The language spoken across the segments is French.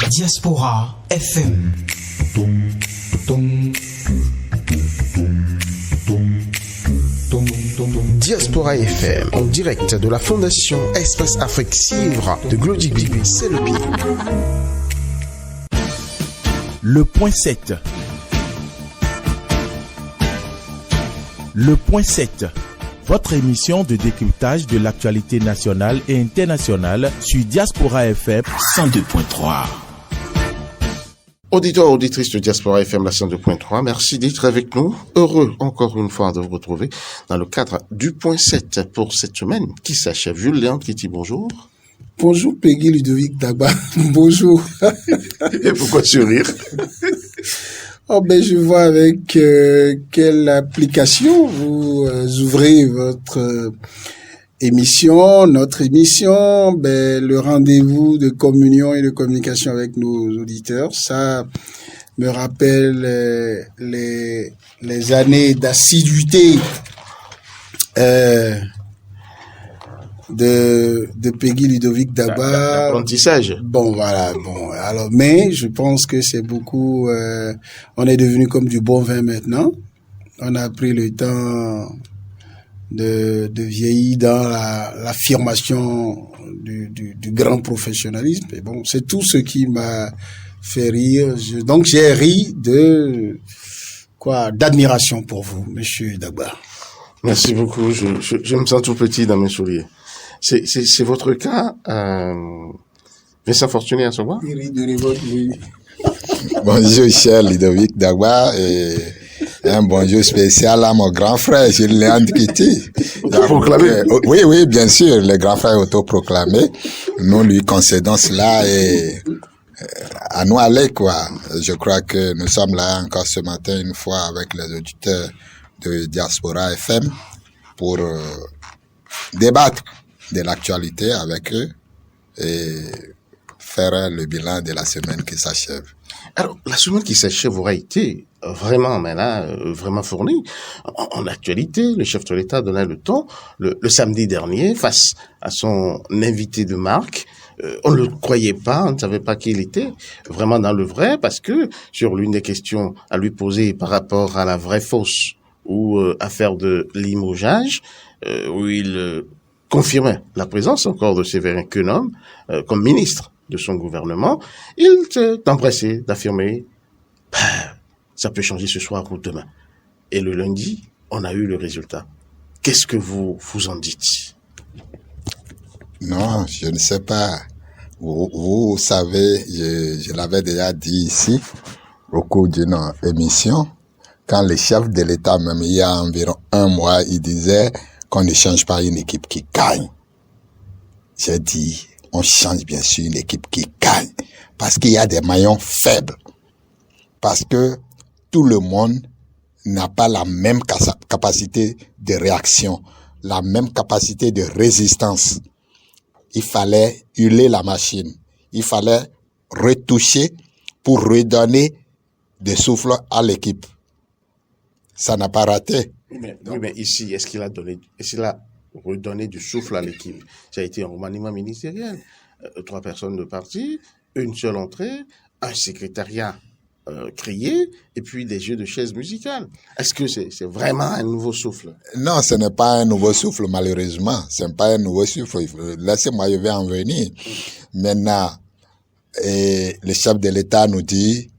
Diaspora FM. Diaspora FM, en direct de la Fondation Espace Afrique Civre de Glody, c'est le pied. Le point 7. Le point 7. Votre émission de décryptage de l'actualité nationale et internationale sur Diaspora FM 102.3. Auditeurs, auditrices de Diaspora FM, la 102.3, merci d'être avec nous. Heureux encore une fois de vous retrouver dans le cadre du point 7 pour cette semaine qui s'achève. Jules Léon Kitty, bonjour. Bonjour Peggy Ludovic Dagba, bonjour. Et pourquoi sourire? Oh ben je vois avec quelle application vous ouvrez votre notre émission, le rendez-vous de communion et de communication avec nos auditeurs. Ça me rappelle les années d'assiduité de Peggy Ludovic Dagba. L'apprentissage. Bon, voilà, bon. Alors, mais je pense que c'est beaucoup, on est devenu comme du bon vin maintenant. On a pris le temps de vieillir dans l'affirmation du grand professionnalisme. Et bon, c'est tout ce qui m'a fait rire. Donc, j'ai ri d'admiration pour vous, monsieur Dagba. Merci beaucoup. Je me sens tout petit dans mes souliers. C'est votre cas, Vincent Fortuné à Soba? Oui. Bonjour, cher Ludovic Dagba, et un bonjour spécial à mon grand frère, Gilles Léon Kitty. Autoproclamé? Oui, bien sûr, le grand frère autoproclamé. Nous lui concédons cela et à nous aller, quoi. Je crois que nous sommes là encore ce matin, une fois, avec les auditeurs de Diaspora FM pour débattre de l'actualité avec eux et faire le bilan de la semaine qui s'achève. Alors, la semaine qui s'achève aura été vraiment, vraiment fournie en actualité. Le chef de l'État donnait le ton le samedi dernier face à son invité de marque. On ne le croyait pas, on ne savait pas qui il était, vraiment dans le vrai, parce que sur l'une des questions à lui poser par rapport à la vraie fausse ou affaire de limogeage, où il confirmait la présence encore de Séverin Quenhomme comme ministre de son gouvernement, il s'est empressé d'affirmer ça peut changer ce soir ou demain. Et le lundi, on a eu le résultat. Qu'est-ce que vous en dites? Non, je ne sais pas. Vous savez, je l'avais déjà dit ici, au cours d'une émission, quand le chef de l'État, même il y a environ un mois, il disait qu'on ne change pas une équipe qui gagne. J'ai dit, on change bien sûr une équipe qui gagne, parce qu'il y a des maillons faibles, parce que tout le monde n'a pas la même capacité de réaction, la même capacité de résistance. Il fallait huiler la machine, il fallait retoucher pour redonner de souffle à l'équipe. Ça n'a pas raté. Mais ici, est-ce qu'il a redonné du souffle à l'équipe? Ça a été un remaniement ministériel. 3 personnes de parti, une seule entrée, un secrétariat créé, et puis des jeux de chaises musicales. Est-ce que c'est vraiment un nouveau souffle? Non, ce n'est pas un nouveau souffle, malheureusement. Ce n'est pas un nouveau souffle. Laissez-moi, je vais en venir. Maintenant, le chef de l'État nous dit,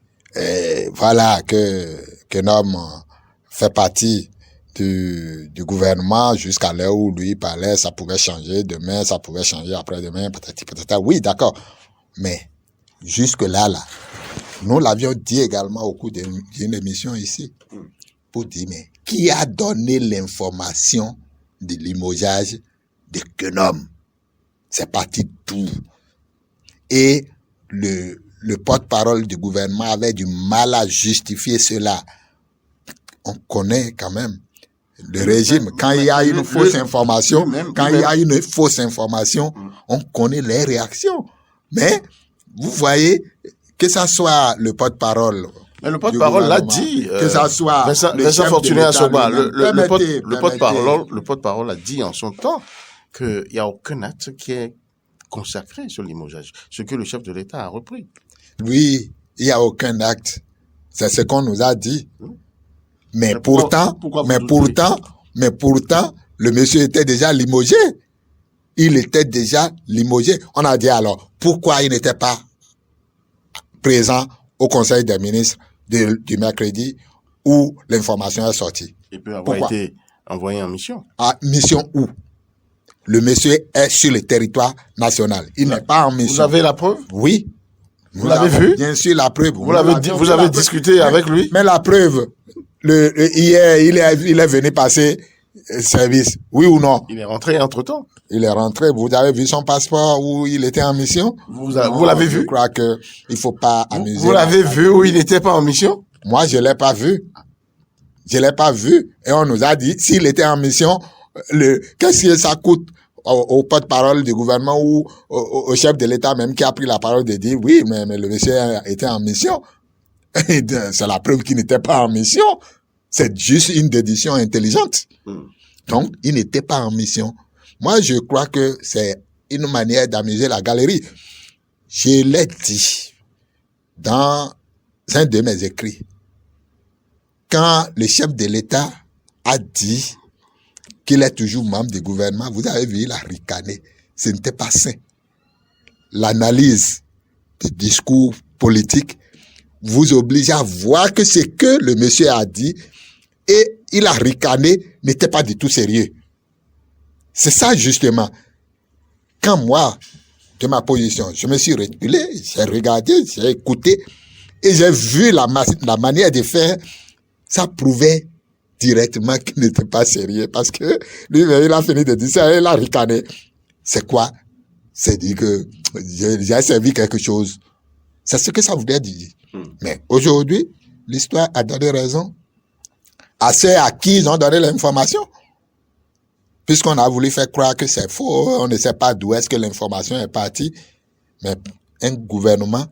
voilà, qu'un homme fait partie du gouvernement jusqu'à l'heure où lui parlait, ça pouvait changer demain, ça pouvait changer après-demain, patati patata. Oui, d'accord. Mais jusque-là, nous l'avions dit également au cours d'une émission ici, pour dire, mais qui a donné l'information de limogeage de Quenhomme? C'est parti de tout. Et le porte-parole du gouvernement avait du mal à justifier cela. On connaît quand même le régime. Quand il y a une fausse information, on connaît les réactions. Mais vous voyez, que ça soit le porte-parole. Mais le porte-parole l'a dit. Que ça soit Vincent Fortuné à Soba, le porte-parole a dit en son temps qu'il n'y a aucun acte qui est consacré sur limogeage, ce que le chef de l'État a repris. Lui, il n'y a aucun acte. C'est ce qu'on nous a dit. Mais pourquoi pourtant, le monsieur était déjà limogé. Il était déjà limogé. On a dit alors, pourquoi il n'était pas présent au Conseil des ministres du mercredi où l'information est sortie? Il peut avoir été envoyé en mission. À mission où? Le monsieur est sur le territoire national. Il n'est pas en mission. Vous avez la preuve? Oui. Vous l'avez vu? Bien sûr, la preuve. Vous avez discuté avec lui? Mais la preuve, hier, il est venu passer service. Oui ou non? Il est rentré entre-temps. Il est rentré. Vous avez vu son passeport où il était en mission? Vous l'avez vu? Je crois que il faut pas amuser. Vous l'avez vu où il n'était pas en mission? Moi, je l'ai pas vu. Je l'ai pas vu. Et on nous a dit, s'il était en mission, qu'est-ce que ça coûte au porte-parole du gouvernement ou au chef de l'État même qui a pris la parole de dire, oui, mais le monsieur était en mission. C'est la preuve qu'il n'était pas en mission. C'est juste une décision intelligente. Donc, il n'était pas en mission. Moi, je crois que c'est une manière d'amuser la galerie. Je l'ai dit dans un de mes écrits. Quand le chef de l'État a dit qu'il est toujours membre du gouvernement, vous avez vu, il a ricané. Ce n'était pas sain. L'analyse du discours politique vous oblige à voir que ce que le monsieur a dit et il a ricané n'était pas du tout sérieux. C'est ça justement. Quand moi, de ma position, je me suis reculé, j'ai regardé, j'ai écouté et j'ai vu la manière de faire, ça prouvait directement qu'il n'était pas sérieux parce que lui, il a fini de dire ça, il a ricané. C'est quoi? C'est dire que j'ai servi quelque chose. C'est ce que ça voulait dire. Mais aujourd'hui, l'histoire a donné raison à ceux à qui ils ont donné l'information. Puisqu'on a voulu faire croire que c'est faux, on ne sait pas d'où est-ce que l'information est partie. Mais un gouvernement,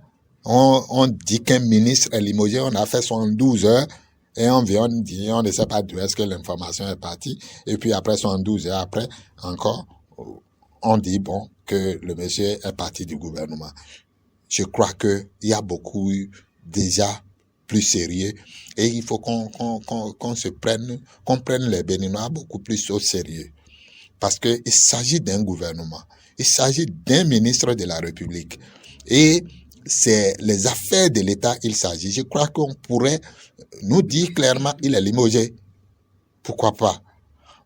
on dit qu'un ministre est limogé, on a fait 72 heures, et on vient, on dit, on ne sait pas d'où est-ce que l'information est partie. Et puis après 72 heures après, encore, on dit, bon, que le monsieur est parti du gouvernement. Je crois que il y a beaucoup déjà plus sérieux et il faut qu'on prenne les Béninois beaucoup plus au sérieux. Parce que il s'agit d'un gouvernement. Il s'agit d'un ministre de la République. Et c'est les affaires de l'État, il s'agit. Je crois qu'on pourrait nous dire clairement, il est limogé. Pourquoi pas?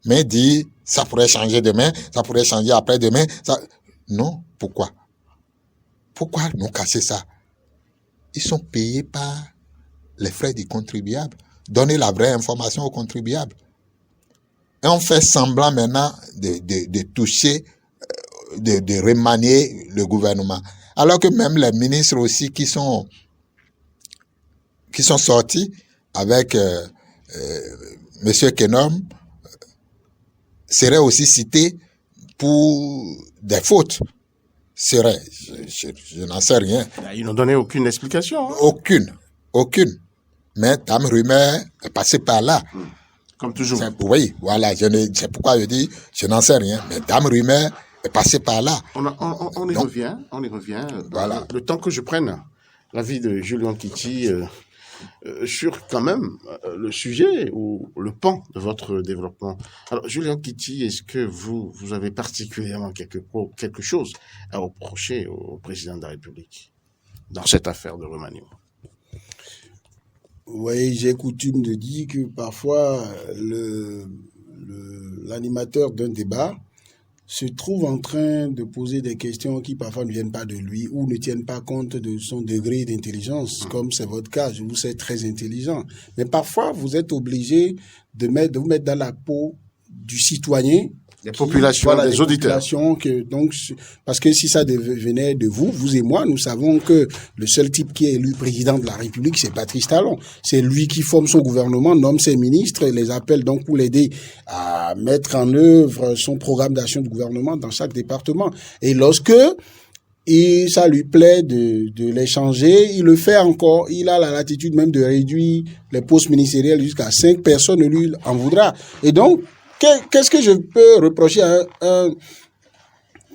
Mais dire, ça pourrait changer demain, ça pourrait changer après-demain. Non, pourquoi? Pourquoi nous casser ça? Ils sont payés par les frais du contribuable. Donner la vraie information aux contribuables. Et on fait semblant maintenant de toucher, de remanier le gouvernement. Alors que même les ministres aussi qui sont sortis avec Monsieur Kenom seraient aussi cités pour des fautes. Je n'en sais rien. Ils n'ont donné aucune explication. Hein? Aucune. Mais Dame Rumeur est passée par là. Comme toujours. Oui, voilà. C'est pourquoi je dis, je n'en sais rien. Mais Dame Rumeur est passée par là. On y revient. Voilà. Le temps que je prenne l'avis de Julien Kitty sur quand même le sujet ou le pan de votre développement. Alors, Julien Kitty, est-ce que vous avez particulièrement quelque chose à reprocher au président de la République dans cette affaire de remaniement? Oui, j'ai coutume de dire que parfois l'animateur d'un débat se trouve en train de poser des questions qui parfois ne viennent pas de lui ou ne tiennent pas compte de son degré d'intelligence, comme c'est votre cas. Je vous sais très intelligent. Mais parfois, vous êtes obligé de vous mettre dans la peau du citoyen. Des populations, des auditeurs. Donc, parce que si ça venait de vous et moi, nous savons que le seul type qui est élu président de la République, c'est Patrice Talon. C'est lui qui forme son gouvernement, nomme ses ministres et les appelle donc pour l'aider à mettre en œuvre son programme d'action du gouvernement dans chaque département. Et lorsque ça lui plaît de les changer, il le fait encore. Il a la latitude même de réduire les postes ministériels jusqu'à 5 personnes, lui en voudra. Et donc, qu'est-ce que je peux reprocher à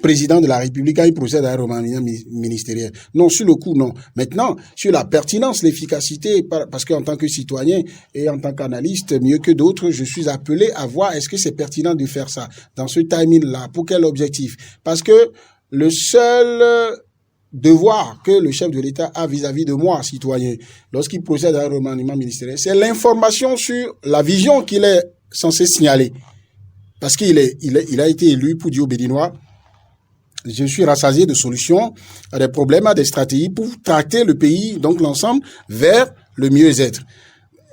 président de la République quand il procède à un remaniement ministériel. Non, sur le coup, non. Maintenant, sur la pertinence, l'efficacité, parce qu'en tant que citoyen et en tant qu'analyste, mieux que d'autres, je suis appelé à voir est-ce que c'est pertinent de faire ça dans ce timing-là. Pour quel objectif? Parce que le seul devoir que le chef de l'État a vis-à-vis de moi, citoyen, lorsqu'il procède à un remaniement ministériel, c'est l'information sur la vision qu'il est censé signaler. Parce qu'il a été élu pour dire aux Béninois, je suis rassasié de solutions à des problèmes, à des stratégies pour traiter le pays, donc l'ensemble, vers le mieux-être.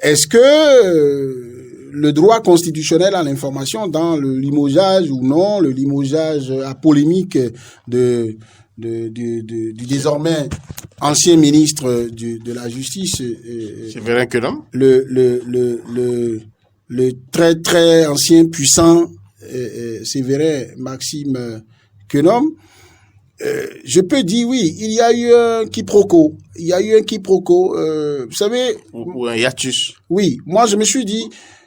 Est-ce que le droit constitutionnel à l'information dans le limogeage ou non, le limogeage à polémique du désormais ancien ministre de la Justice, Séverin Quenome, le très très ancien puissant Séverin Maxime Quenome, je peux dire oui, il y a eu un quiproquo. Vous savez... Ou un hiatus. Oui, moi je me suis dit,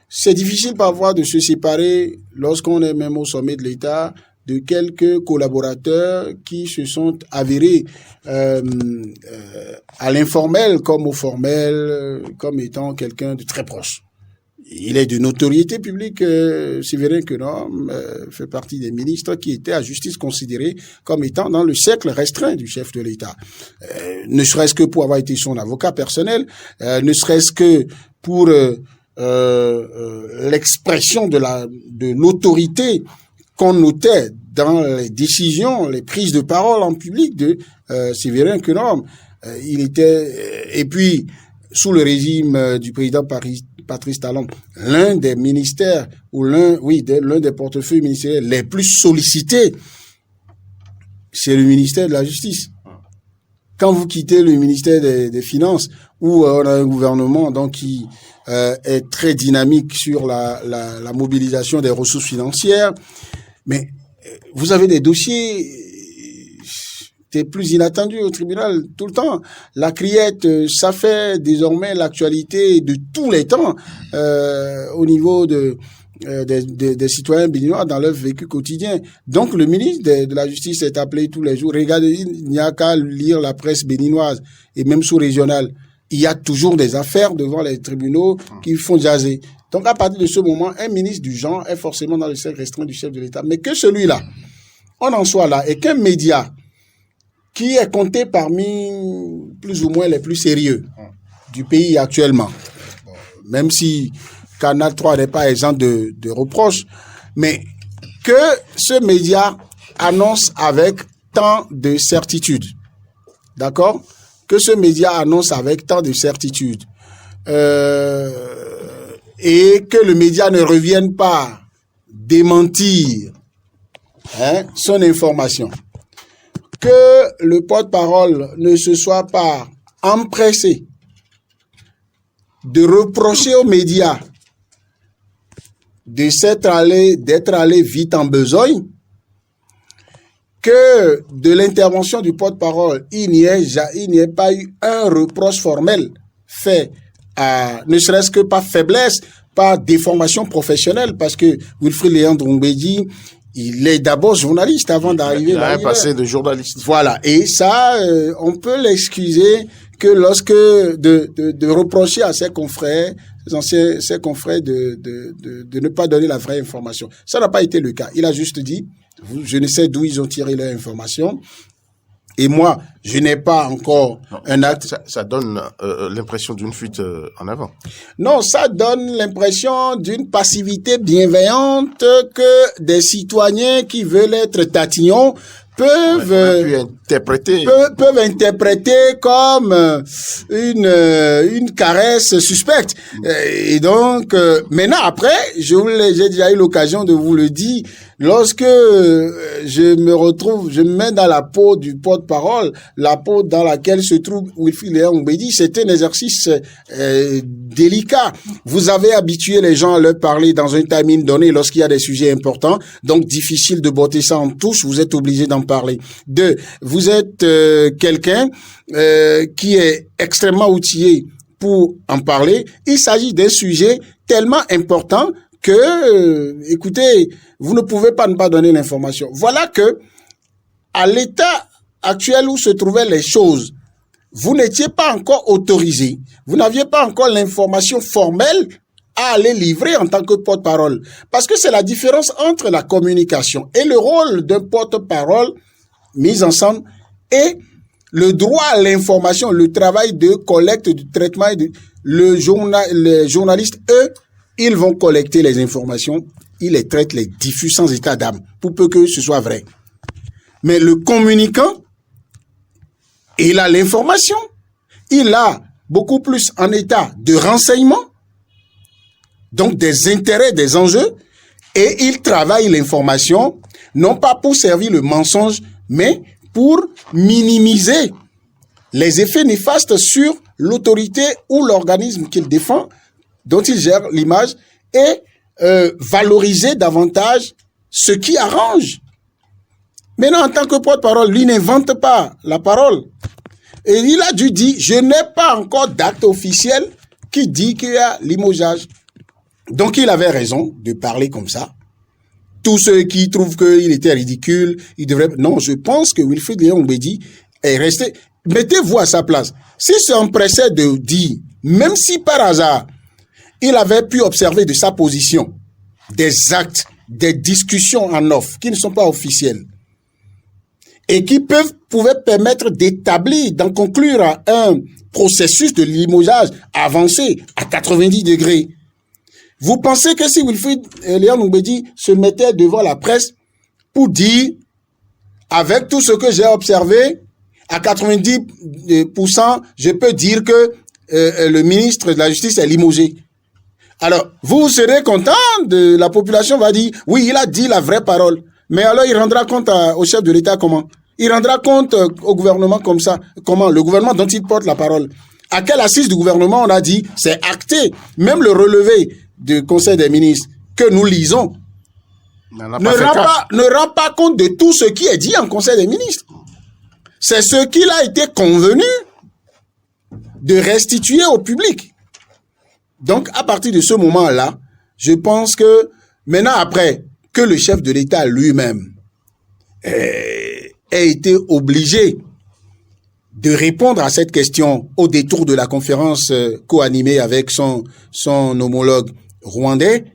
c'est difficile parfois de se séparer lorsqu'on est même au sommet de l'État de quelques collaborateurs qui se sont avérés à l'informel comme au formel, comme étant quelqu'un de très proche. Il est de notoriété publique, Séverin Quenome fait partie des ministres qui étaient à justice considérés comme étant dans le cercle restreint du chef de l'État. Ne serait-ce que pour avoir été son avocat personnel, ne serait-ce que pour l'expression de l'autorité qu'on notait dans les décisions, les prises de parole en public de Séverin Quenome. Il était, et puis, sous le régime du président Patrice Talon, l'un des ministères, ou l'un des portefeuilles ministériels les plus sollicités, c'est le ministère de la Justice. Quand vous quittez le ministère des Finances, où on a un gouvernement donc qui est très dynamique sur la mobilisation des ressources financières, mais vous avez des dossiers plus inattendus au tribunal tout le temps. La criette, ça fait désormais l'actualité de tous les temps au niveau des citoyens béninois dans leur vécu quotidien. Donc le ministre de la Justice est appelé tous les jours. Regardez, il n'y a qu'à lire la presse béninoise et même sous-régionale. Il y a toujours des affaires devant les tribunaux qui font jaser. Donc à partir de ce moment, un ministre du genre est forcément dans le cercle restreint du chef de l'État. Mais que celui-là, on en soit là, et qu'un média qui est compté parmi plus ou moins les plus sérieux du pays actuellement, même si Canal 3 n'est pas exempt de reproches, mais que ce média annonce avec tant de certitude, d'accord? Que ce média annonce avec tant de certitude, et que le média ne revienne pas démentir son information, que le porte-parole ne se soit pas empressé de reprocher aux médias d'être allé vite en besogne, que de l'intervention du porte-parole, il n'y ait pas eu un reproche formel fait ne serait-ce que par faiblesse, par déformation professionnelle, parce que Wilfrid Léandre Ngwedi, il est d'abord journaliste avant d'arriver là. Il a un passé de journaliste. Voilà. Et ça, on peut l'excuser que lorsque de reprocher à ses confrères de ne pas donner la vraie information. Ça n'a pas été le cas. Il a juste dit, je ne sais d'où ils ont tiré leur information. Et moi, je n'ai pas encore un acte. Ça donne l'impression d'une fuite en avant. Non, ça donne l'impression d'une passivité bienveillante que des citoyens qui veulent être tatillons peuvent interpréter comme une caresse suspecte. Et donc, maintenant, après, j'ai déjà eu l'occasion de vous le dire, lorsque je me mets dans la peau du porte-parole, la peau dans laquelle se trouve Wilfrid Léandre Ngwedi, c'est un exercice délicat. Vous avez habitué les gens à leur parler dans un timing donné lorsqu'il y a des sujets importants, donc difficile de botter ça en touche, vous êtes obligé d'en parler. Deux, vous êtes quelqu'un qui est extrêmement outillé pour en parler. Il s'agit d'un sujet tellement important que, écoutez, vous ne pouvez pas ne pas donner l'information. Voilà que à l'état actuel où se trouvaient les choses, vous n'étiez pas encore autorisé, vous n'aviez pas encore l'information formelle à aller livrer en tant que porte-parole. Parce que c'est la différence entre la communication et le rôle d'un porte-parole mis ensemble et le droit à l'information, le travail de collecte, de traitement. Les journalistes, eux, ils vont collecter les informations, ils les traitent, les diffusent sans état d'âme, pour peu que ce soit vrai. Mais le communicant, il a l'information, il a beaucoup plus en état de renseignement, donc des intérêts, des enjeux, et il travaille l'information, non pas pour servir le mensonge, mais pour minimiser les effets néfastes sur l'autorité ou l'organisme qu'il défend, dont il gère l'image, et valoriser davantage ce qui arrange. Maintenant, en tant que porte-parole, lui n'invente pas la parole. Et il a dû dire, je n'ai pas encore d'acte officiel qui dit qu'il y a limogeage. Donc, il avait raison de parler comme ça. Tous ceux qui trouvent qu'il était ridicule, il devrait... Non, je pense que Wilfried Léon Mbedi est resté... Mettez-vous à sa place. S'il s'empressait de dire, même si par hasard, il avait pu observer de sa position des actes, des discussions en off qui ne sont pas officielles et qui pouvaient permettre d'établir, d'en conclure à un processus de limogeage avancé à 90 degrés. Vous pensez que si Wilfried Léon Mbedi se mettait devant la presse pour dire, avec tout ce que j'ai observé, à 90%, je peux dire que le ministre de la Justice est limogé. Alors, vous serez content, la population va dire, oui, il a dit la vraie parole. Mais alors, il rendra compte au chef de l'État comment? Il rendra compte au gouvernement comme ça. Comment? Le gouvernement dont il porte la parole. À quelle assise du gouvernement on a dit, c'est acté. Même le relevé du Conseil des ministres que nous lisons ne rend pas compte de tout ce qui est dit en Conseil des ministres. C'est ce qu'il a été convenu de restituer au public. Donc, à partir de ce moment-là, je pense que maintenant, après que le chef de l'État lui-même ait été obligé de répondre à cette question au détour de la conférence co-animée avec son homologue rwandais,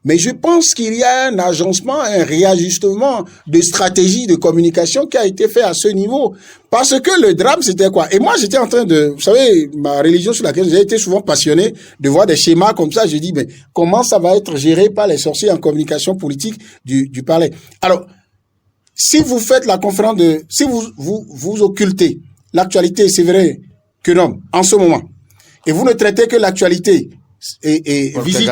mais je pense qu'il y a un agencement, un réajustement de stratégie de communication qui a été fait à ce niveau. Parce que le drame, c'était quoi? Et moi, j'étais en train de... Vous savez, ma religion sur laquelle j'ai été souvent passionné de voir des schémas comme ça. Je dis, mais comment ça va être géré par les sorciers en communication politique du palais? Alors, si vous faites la conférence de... Si vous occultez l'actualité Séverin Keunom en ce moment, et vous ne traitez que l'actualité et visite...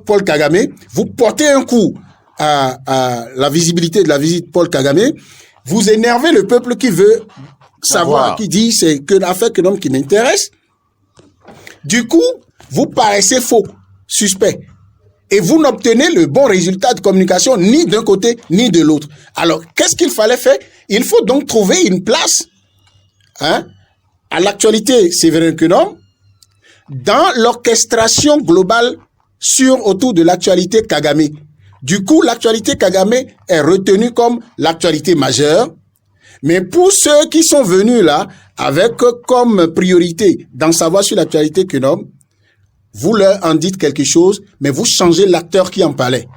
Paul Kagame, vous portez un coup à la visibilité de la visite Paul Kagame, vous énervez le peuple qui veut savoir, qui dit c'est que l'affaire que l'homme qui m'intéresse. Du coup, vous paraissez faux, suspect. Et vous n'obtenez le bon résultat de communication ni d'un côté ni de l'autre. Alors, qu'est-ce qu'il fallait faire? Il faut donc trouver une place à l'actualité Séverin Keunom dans l'orchestration globale autour de l'actualité Kagame. Du coup, l'actualité Kagame est retenue comme l'actualité majeure. Mais pour ceux qui sont venus là, avec comme priorité d'en savoir sur l'actualité Keunom, vous leur en dites quelque chose, mais vous changez l'acteur qui en parlait.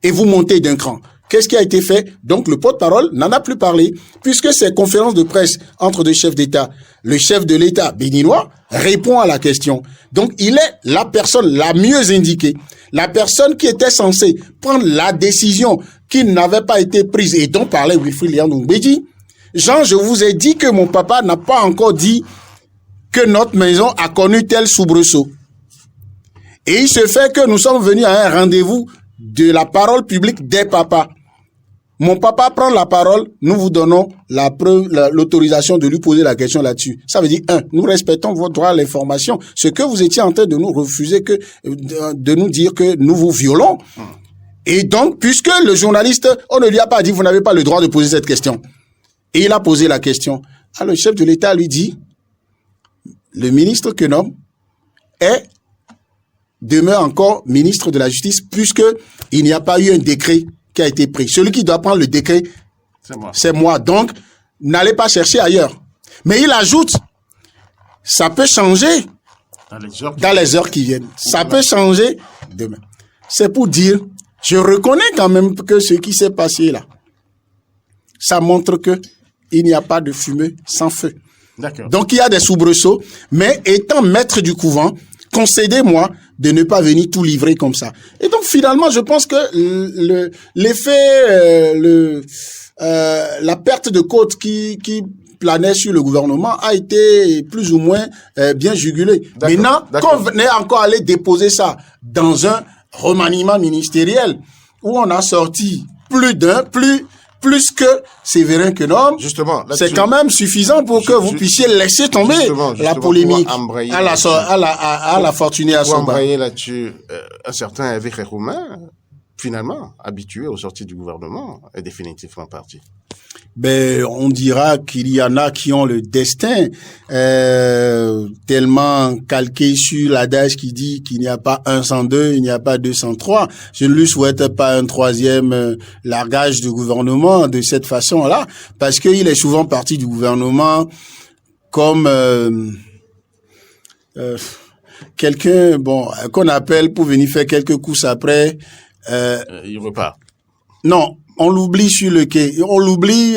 Et vous montez d'un cran. Qu'est-ce qui a été fait? Donc, le porte-parole n'en a plus parlé, puisque ces conférences de presse entre deux chefs d'État, le chef de l'État béninois répond à la question. Donc, il est la personne la mieux indiquée, la personne qui était censée prendre la décision qui n'avait pas été prise et dont parlait Wilfried Léon Mbedi. Jean, je vous ai dit que mon papa n'a pas encore dit que notre maison a connu tel soubresaut. Et il se fait que nous sommes venus à un rendez-vous de la parole publique des papas. Mon papa prend la parole, nous vous donnons l'autorisation de lui poser la question là-dessus. Ça veut dire, nous respectons votre droit à l'information. Ce que vous étiez en train de nous refuser, de nous dire que nous vous violons. Et donc, puisque le journaliste, on ne lui a pas dit, vous n'avez pas le droit de poser cette question. Et il a posé la question. Alors, le chef de l'État lui dit, le ministre Keunom demeure encore ministre de la Justice, puisque il n'y a pas eu un décret qui a été pris. Celui qui doit prendre le décret C'est moi. Donc, n'allez pas chercher ailleurs. Mais il ajoute, ça peut changer dans les heures qui viennent. Ça peut changer demain. C'est pour dire, je reconnais quand même que ce qui s'est passé là, ça montre que il n'y a pas de fumée sans feu. D'accord. Donc, il y a des soubresauts, mais étant maître du couvent, concédez-moi de ne pas venir tout livrer comme ça. Et donc, finalement, je pense que la perte de côte qui planait sur le gouvernement a été plus ou moins bien jugulée. Maintenant, qu'on venait encore aller déposer ça dans un remaniement ministériel où on a sorti plus que Séverin Quenome, justement, c'est quand même suffisant pour que vous puissiez laisser tomber la polémique à la Fortuné Assomba. Pour embrayer là-dessus, un certain Hervé Roumain, finalement, habitué aux sorties du gouvernement, est définitivement parti. Ben, on dira qu'il y en a qui ont le destin tellement calqué sur l'adage qui dit qu'il n'y a pas 1 sans 2, il n'y a pas 2 sans 3. Je ne lui souhaite pas un troisième largage de gouvernement de cette façon-là, parce qu'il est souvent parti du gouvernement comme quelqu'un qu'on appelle pour venir faire quelques courses après. Il repart. Non. On l'oublie sur le quai. On l'oublie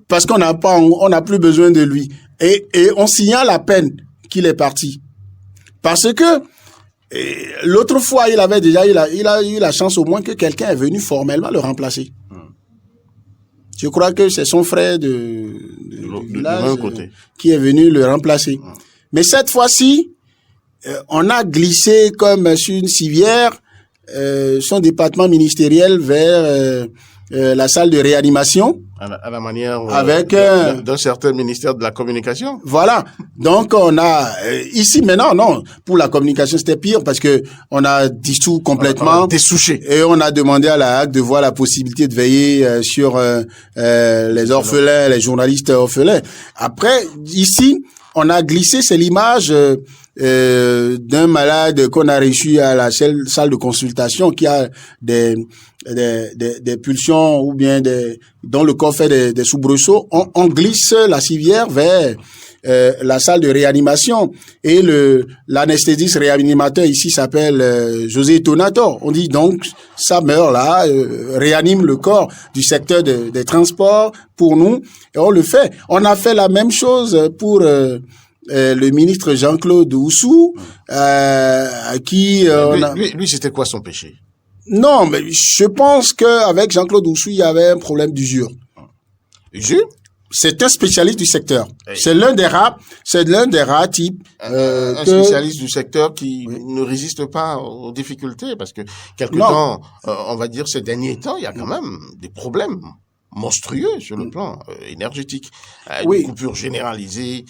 parce qu'on n'a plus besoin de lui. Et on signale à peine qu'il est parti. Parce que l'autre fois, il a eu la chance au moins que quelqu'un est venu formellement le remplacer. Je crois que c'est son frère du village qui est venu le remplacer. Mais cette fois-ci, on a glissé comme sur une civière son département ministériel vers la salle de réanimation. À la manière avec d'un certain ministère de la communication. Voilà. Donc on a ici maintenant non, pour la communication c'était pire parce que on a dissous complètement, dessouché, et on a demandé à la HAC de voir la possibilité de veiller sur les orphelins, les journalistes orphelins. Après ici on a glissé, c'est l'image d'un malade qu'on a reçu à la salle de consultation qui a des pulsions ou bien dont le corps fait des soubresauts. On glisse la civière vers la salle de réanimation et l'anesthésiste réanimateur ici s'appelle José Tonator. On dit donc ça meurt là, réanime le corps du secteur des transports pour nous et on le fait. On a fait la même chose pour le ministre Jean-Claude Oussou, qui lui c'était quoi son péché? Non, mais je pense que avec Jean-Claude Oussou, il y avait un problème d'usure. Usure? C'est un spécialiste du secteur. Oui. C'est l'un des rares types un spécialiste du secteur qui ne résiste pas aux difficultés parce que quelque temps, on va dire ces derniers temps, il y a quand même des problèmes monstrueux sur le plan énergétique. Une coupure généralisée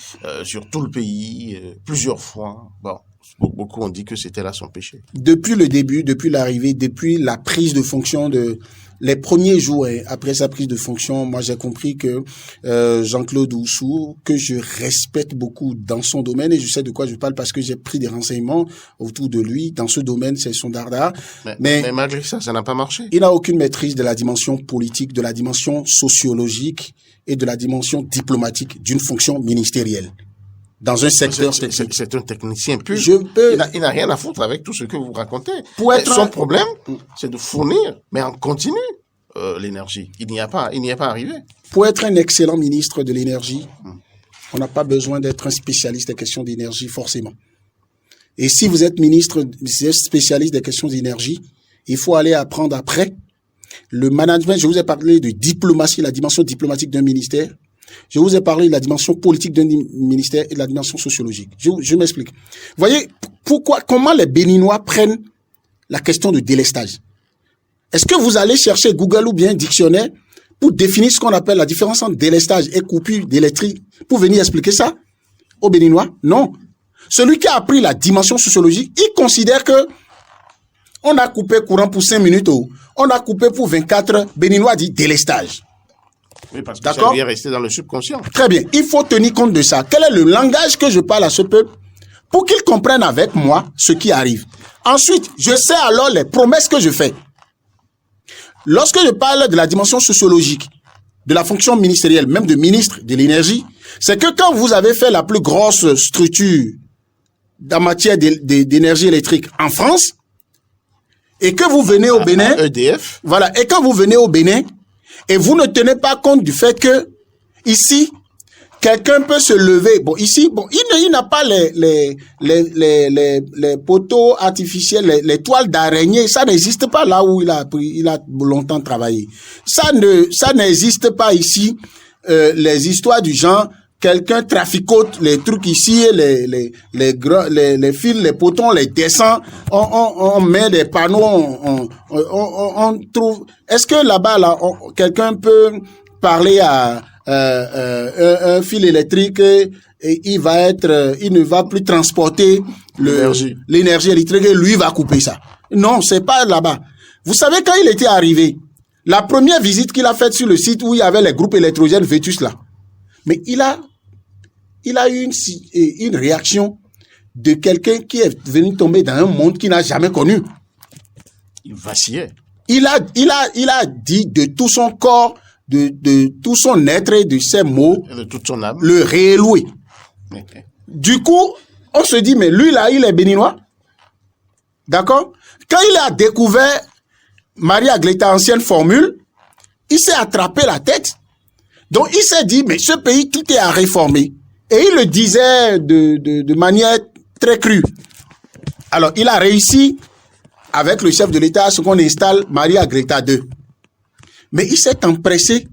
sur tout le pays, plusieurs fois. Bon, beaucoup ont dit que c'était là son péché. Depuis le début, depuis l'arrivée, depuis la prise de fonction les premiers jours après sa prise de fonction, moi j'ai compris que Jean-Claude Oussou, que je respecte beaucoup dans son domaine, et je sais de quoi je parle parce que j'ai pris des renseignements autour de lui. Dans ce domaine, c'est son dada. Mais malgré ça n'a pas marché. Il n'a aucune maîtrise de la dimension politique, de la dimension sociologique et de la dimension diplomatique d'une fonction ministérielle. Dans un secteur technique. C'est un technicien pur. Il n'a rien à foutre avec tout ce que vous racontez. Son problème, c'est de fournir, mais en continu, l'énergie. Il n'y a pas arrivé. Pour être un excellent ministre de l'énergie, on n'a pas besoin d'être un spécialiste des questions d'énergie, forcément. Et si vous êtes spécialiste des questions d'énergie, il faut aller apprendre après le management. Je vous ai parlé de diplomatie, la dimension diplomatique d'un ministère. Je vous ai parlé de la dimension politique d'un ministère et de la dimension sociologique. Je m'explique. Vous voyez, comment les Béninois prennent la question de délestage? Est-ce que vous allez chercher Google ou bien dictionnaire pour définir ce qu'on appelle la différence entre délestage et coupure d'électricité pour venir expliquer ça aux Béninois? Non. Celui qui a appris la dimension sociologique, il considère que on a coupé courant pour 5 minutes ou on a coupé pour 24 heures. Béninois dit délestage. Oui, parce que ça vient rester dans le subconscient. Très bien. Il faut tenir compte de ça. Quel est le langage que je parle à ce peuple pour qu'ils comprennent avec moi ce qui arrive? Ensuite, je sais alors les promesses que je fais. lorsque je parle de la dimension sociologique, de la fonction ministérielle, même de ministre de l'énergie, c'est que quand vous avez fait la plus grosse structure en matière d'énergie électrique en France, et que vous venez au Bénin, EDF. voilà, et quand vous venez au Bénin, et vous ne tenez pas compte du fait que, ici, quelqu'un peut se lever. Bon, ici, bon, il n'a pas les poteaux artificiels, les toiles d'araignée. Ça n'existe pas là où il a longtemps travaillé. Ça n'existe pas ici. Les histoires du genre, quelqu'un traficote les trucs ici, les fils, les poteaux, on les descend, on met des panneaux, on trouve. Est-ce que là-bas, quelqu'un peut parler à un fil électrique et il ne va plus transporter l'énergie électrique et lui va couper ça. Non, c'est pas là-bas. Vous savez, quand il était arrivé, la première visite qu'il a faite sur le site où il y avait les groupes électrogènes Vétus là, mais il a eu une réaction de quelqu'un qui est venu tomber dans un monde qu'il n'a jamais connu. Il vacillait. Il a dit de tout son corps, de tout son être et de ses mots, Et de toute son âme. le réélouer. Du coup, on se dit, mais lui là, il est béninois. D'accord? Quand il a découvert Maria Gleta, ancienne formule, il s'est attrapé la tête. Donc il s'est dit, mais ce pays, tout est à réformer. Et il le disait de manière très crue. Alors, il a réussi, avec le chef de l'État, à ce qu'on installe Maria Gleta II. Mais il s'est empressé,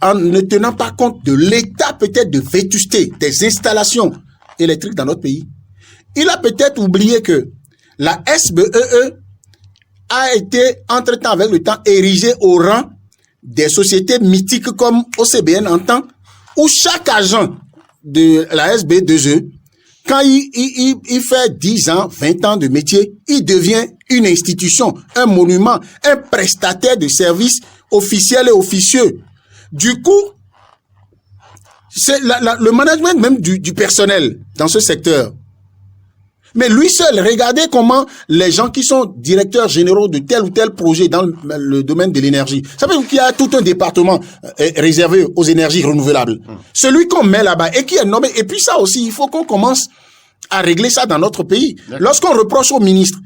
en ne tenant pas compte de l'état peut-être de vétusté des installations électriques dans notre pays. Il a peut-être oublié que la SBEE a été, entre-temps, avec le temps, érigée au rang des sociétés mythiques comme OCBN en temps, où chaque agent de la SBE2E, quand il fait 10 ans, 20 ans de métier, il devient une institution, un monument, un prestataire de services officiels et officieux. Du coup, c'est le management même du personnel dans ce secteur. Mais lui seul, regardez comment les gens qui sont directeurs généraux de tel ou tel projet dans le domaine de l'énergie, ça veut dire qu'il y a tout un département réservé aux énergies renouvelables. Celui qu'on met là-bas et qui est nommé. Et puis ça aussi, il faut qu'on commence à régler ça dans notre pays. Lorsqu'on reproche aux ministres,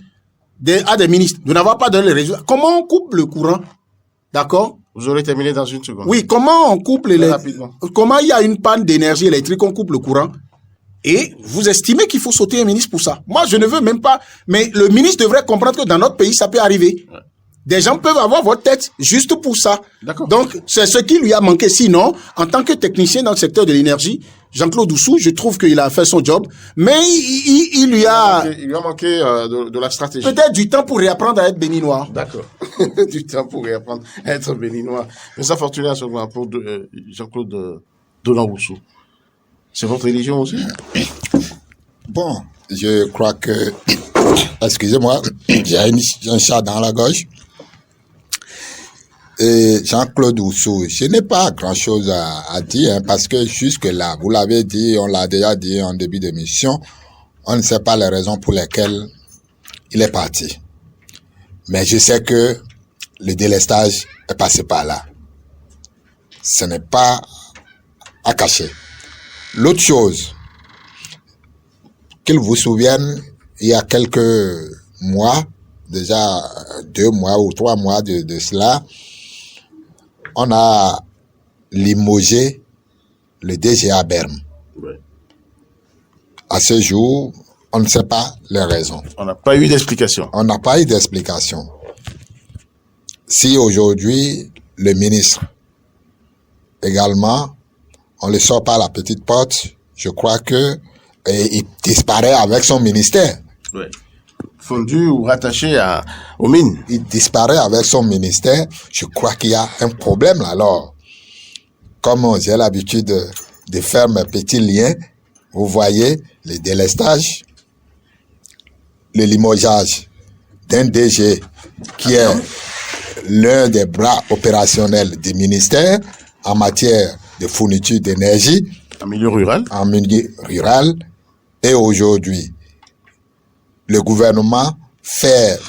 à des ministres, de n'avoir pas donné les résultats, comment on coupe le courant? D'accord? Vous aurez terminé dans une seconde. Oui, comment on coupe comment il y a une panne d'énergie électrique, on coupe le courant? Et vous estimez qu'il faut sauter un ministre pour ça? Moi, je ne veux même pas. Mais le ministre devrait comprendre que dans notre pays, ça peut arriver. Ouais. Des gens peuvent avoir votre tête juste pour ça. D'accord. Donc, c'est ce qui lui a manqué. Sinon, en tant que technicien dans le secteur de l'énergie, Jean-Claude Oussou, je trouve qu'il a fait son job. Mais il lui a manqué de la stratégie. Peut-être du temps pour réapprendre à être béninois. D'accord. Du temps pour réapprendre à être béninois. Mais ça, fortuné à ce moment pour Jean-Claude Dolan Oussou. C'est votre religion aussi? Bon, je crois que... Excusez-moi, j'ai un chat dans la gorge. Et Jean-Claude Oussou, je n'ai pas grand-chose à dire, hein, parce que jusque-là, vous l'avez dit, on l'a déjà dit en début d'émission, on ne sait pas les raisons pour lesquelles il est parti. Mais je sais que le délestage est passé par là. Ce n'est pas à cacher. L'autre chose, qu'il vous souvienne, il y a quelques mois, déjà 2 mois ou 3 mois de cela, on a limogé le DGA Berme. Oui. À ce jour, on ne sait pas les raisons. On n'a pas eu d'explication. On n'a pas eu d'explication. Si aujourd'hui, le ministre également, on le sort par la petite porte, je crois que il disparaît avec son ministère. Oui. Fondu ou rattaché aux mines. Il disparaît avec son ministère. Je crois qu'il y a un problème là. Alors, comme j'ai l'habitude de faire mes petits liens, vous voyez le délestage, le limogeage d'un DG qui est l'un des bras opérationnels du ministère en matière de fourniture d'énergie. En milieu rural. En milieu rural. Et aujourd'hui, le gouvernement fait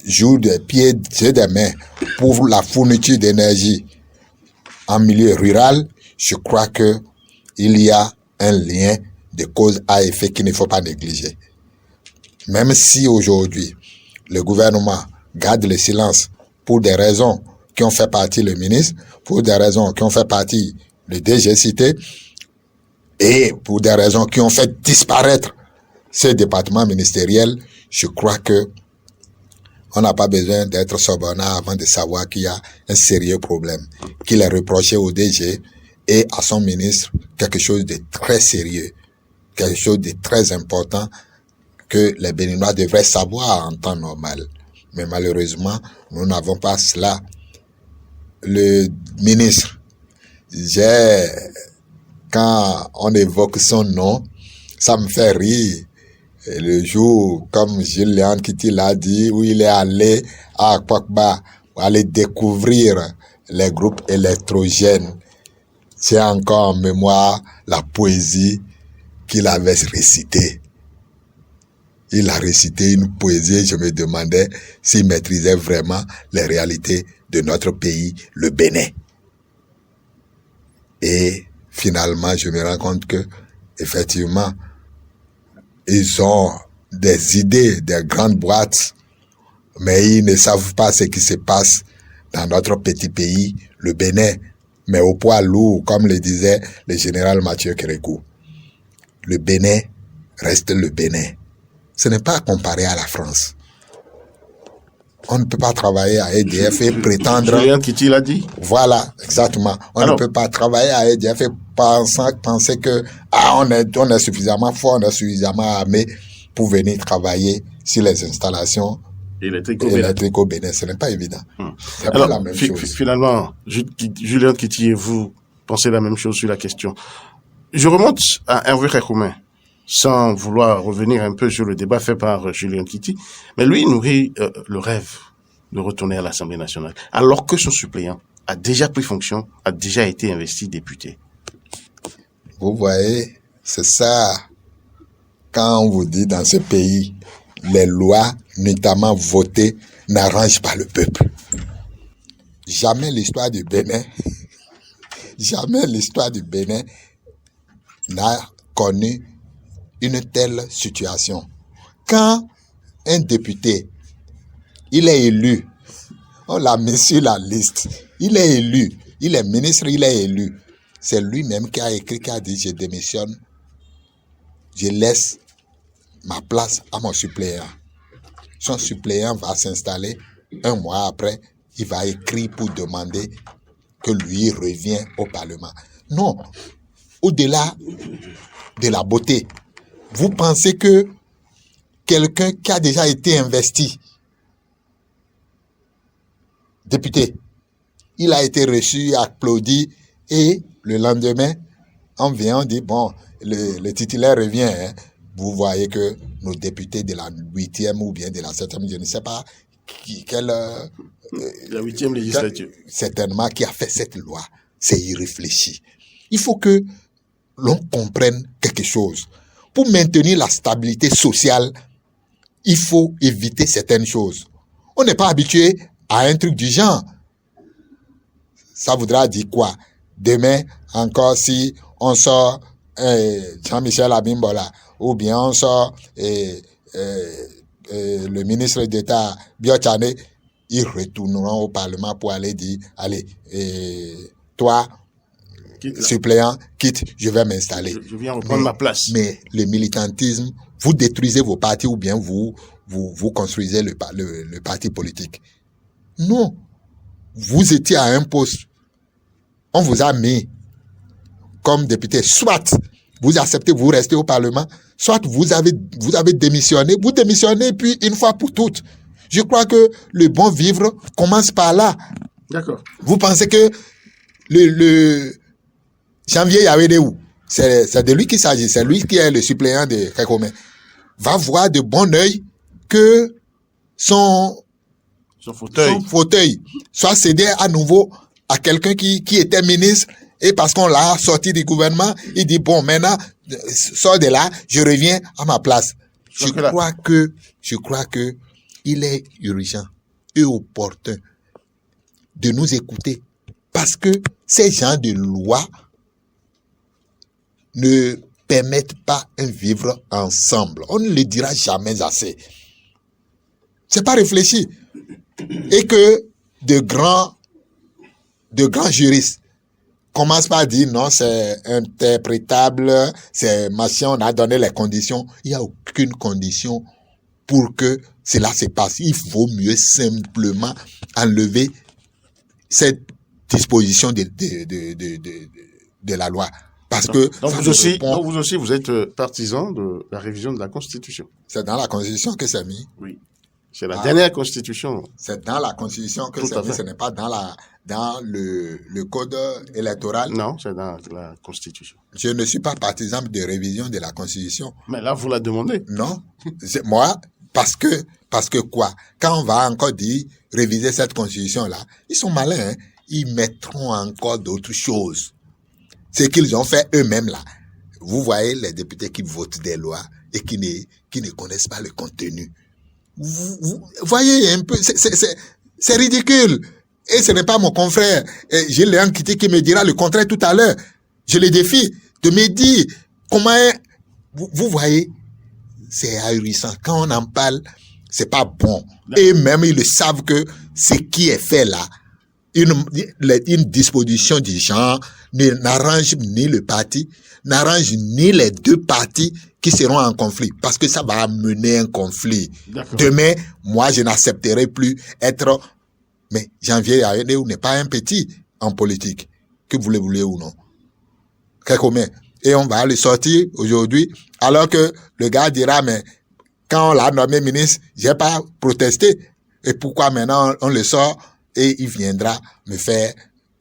joue des pieds et des mains pour la fourniture d'énergie en milieu rural, je crois que il y a un lien de cause à effet qu'il ne faut pas négliger. Même si aujourd'hui, le gouvernement garde le silence pour des raisons qui ont fait partie le ministre, pour des raisons qui ont fait partie le DG cité, et pour des raisons qui ont fait disparaître ce département ministériel, je crois que on n'a pas besoin d'être sobornant avant de savoir qu'il y a un sérieux problème, qu'il est reproché au DG et à son ministre quelque chose de très sérieux, quelque chose de très important que les Béninois devraient savoir en temps normal. Mais malheureusement, nous n'avons pas cela. Le ministre, quand on évoque son nom, ça me fait rire. Et le jour, comme Julian Kitty l'a dit, où il est allé à Kwakba, aller découvrir les groupes électrogènes. J'ai encore en mémoire la poésie qu'il avait récitée. Il a récité une poésie, je me demandais s'il maîtrisait vraiment les réalités de notre pays, le Bénin. Et finalement, je me rends compte que, effectivement, ils ont des idées, des grandes boîtes, mais ils ne savent pas ce qui se passe dans notre petit pays, le Bénin, mais au poids lourd, comme le disait le général Mathieu Kérékou. Le Bénin reste le Bénin. Ce n'est pas comparé à la France. On ne peut pas travailler à EDF et prétendre... Julien Kitty l'a dit. Voilà, exactement. On ne peut pas travailler à EDF et penser que on est suffisamment fort, on est suffisamment armé pour venir travailler sur les installations électriques au Bénin. Ce n'est pas évident. C'est pas la même chose. Finalement, Julien Kitty et vous pensez la même chose sur la question. Je remonte à Hervé Récoumé, sans vouloir revenir un peu sur le débat fait par Julien Kitty, mais lui nourrit le rêve de retourner à l'Assemblée nationale, alors que son suppléant a déjà pris fonction, a déjà été investi député. Vous voyez, c'est ça, quand on vous dit dans ce pays, les lois, notamment votées, n'arrangent pas le peuple. Jamais l'histoire du Bénin n'a connu une telle situation. Quand un député, il est élu, on l'a mis sur la liste, il est élu, il est ministre, il est élu, c'est lui-même qui a écrit, qui a dit, je démissionne, je laisse ma place à mon suppléant. Son suppléant va s'installer, un mois après, il va écrire pour demander que lui revienne au Parlement. Non, au-delà de la beauté, vous pensez que quelqu'un qui a déjà été investi, député, il a été reçu, applaudi, et le lendemain, on vient, on dit, bon, le titulaire revient. Hein. Vous voyez que nos députés de la 8e ou bien de la 7e, je ne sais pas, la 8e législature. Certainement, qui a fait cette loi, c'est irréfléchi. Il faut que l'on comprenne quelque chose. Pour maintenir la stabilité sociale, il faut éviter certaines choses. On n'est pas habitué à un truc du genre. Ça voudra dire quoi? Demain, encore si on sort Jean-Michel Abimbola, ou bien on sort le ministre d'État Biochane, ils retourneront au Parlement pour aller dire, allez, toi, suppléant, quitte, je vais m'installer. Je viens reprendre ma place. Mais le militantisme, vous détruisez vos partis ou bien vous construisez le parti politique. Non. Vous étiez à un poste. On vous a mis comme député. Soit vous acceptez, vous restez au Parlement, soit vous avez démissionné. Vous démissionnez puis une fois pour toutes. Je crois que le bon vivre commence par là. D'accord. Vous pensez que le janvier Yawedeou, c'est de lui qu'il s'agit, c'est lui qui est le suppléant de Récoumé, va voir de bon œil que son fauteuil soit cédé à nouveau à quelqu'un qui était ministre, et parce qu'on l'a sorti du gouvernement, il dit bon, maintenant, sors de là, je reviens à ma place. Je crois que il est urgent et opportun de nous écouter. Parce que ces gens de loi ne permettent pas un vivre ensemble. On ne le dira jamais assez. C'est pas réfléchi. Et que de grands juristes commencent par dire non, c'est interprétable, c'est machin, on a donné les conditions. Il n'y a aucune condition pour que cela se passe. Il vaut mieux simplement enlever cette disposition de la loi. Parce que donc vous aussi, vous êtes partisan de la révision de la Constitution. C'est dans la Constitution que c'est mis. Oui. C'est la dernière Constitution. C'est dans la Constitution que c'est mis. Ce n'est pas dans le code électoral. Non, c'est dans la Constitution. Je ne suis pas partisan de révision de la Constitution. Mais là, vous la demandez. Non. Moi, parce que quoi? Quand on va encore dire réviser cette Constitution-là, ils sont malins, hein? Ils mettront encore d'autres choses. Ce qu'ils ont fait eux-mêmes là. Vous voyez les députés qui votent des lois et qui ne connaissent pas le contenu. Vous voyez un peu, c'est ridicule. Et ce n'est pas mon confrère. Et j'ai Léon Kitté qui me dira le contraire tout à l'heure. Je le défie de me dire comment vous voyez, c'est ahurissant. Quand on en parle, c'est pas bon. Et même ils le savent que ce qui est fait là, une disposition du genre n'arrange ni le parti, n'arrange ni les deux partis qui seront en conflit. Parce que ça va amener un conflit. Demain, moi, je n'accepterai plus être... Mais Janvier Aïdéou n'est pas un petit en politique. Que vous le voulez ou non. Et on va le sortir aujourd'hui, alors que le gars dira, mais quand on l'a nommé ministre, j'ai pas protesté. Et pourquoi maintenant on le sort et il viendra me faire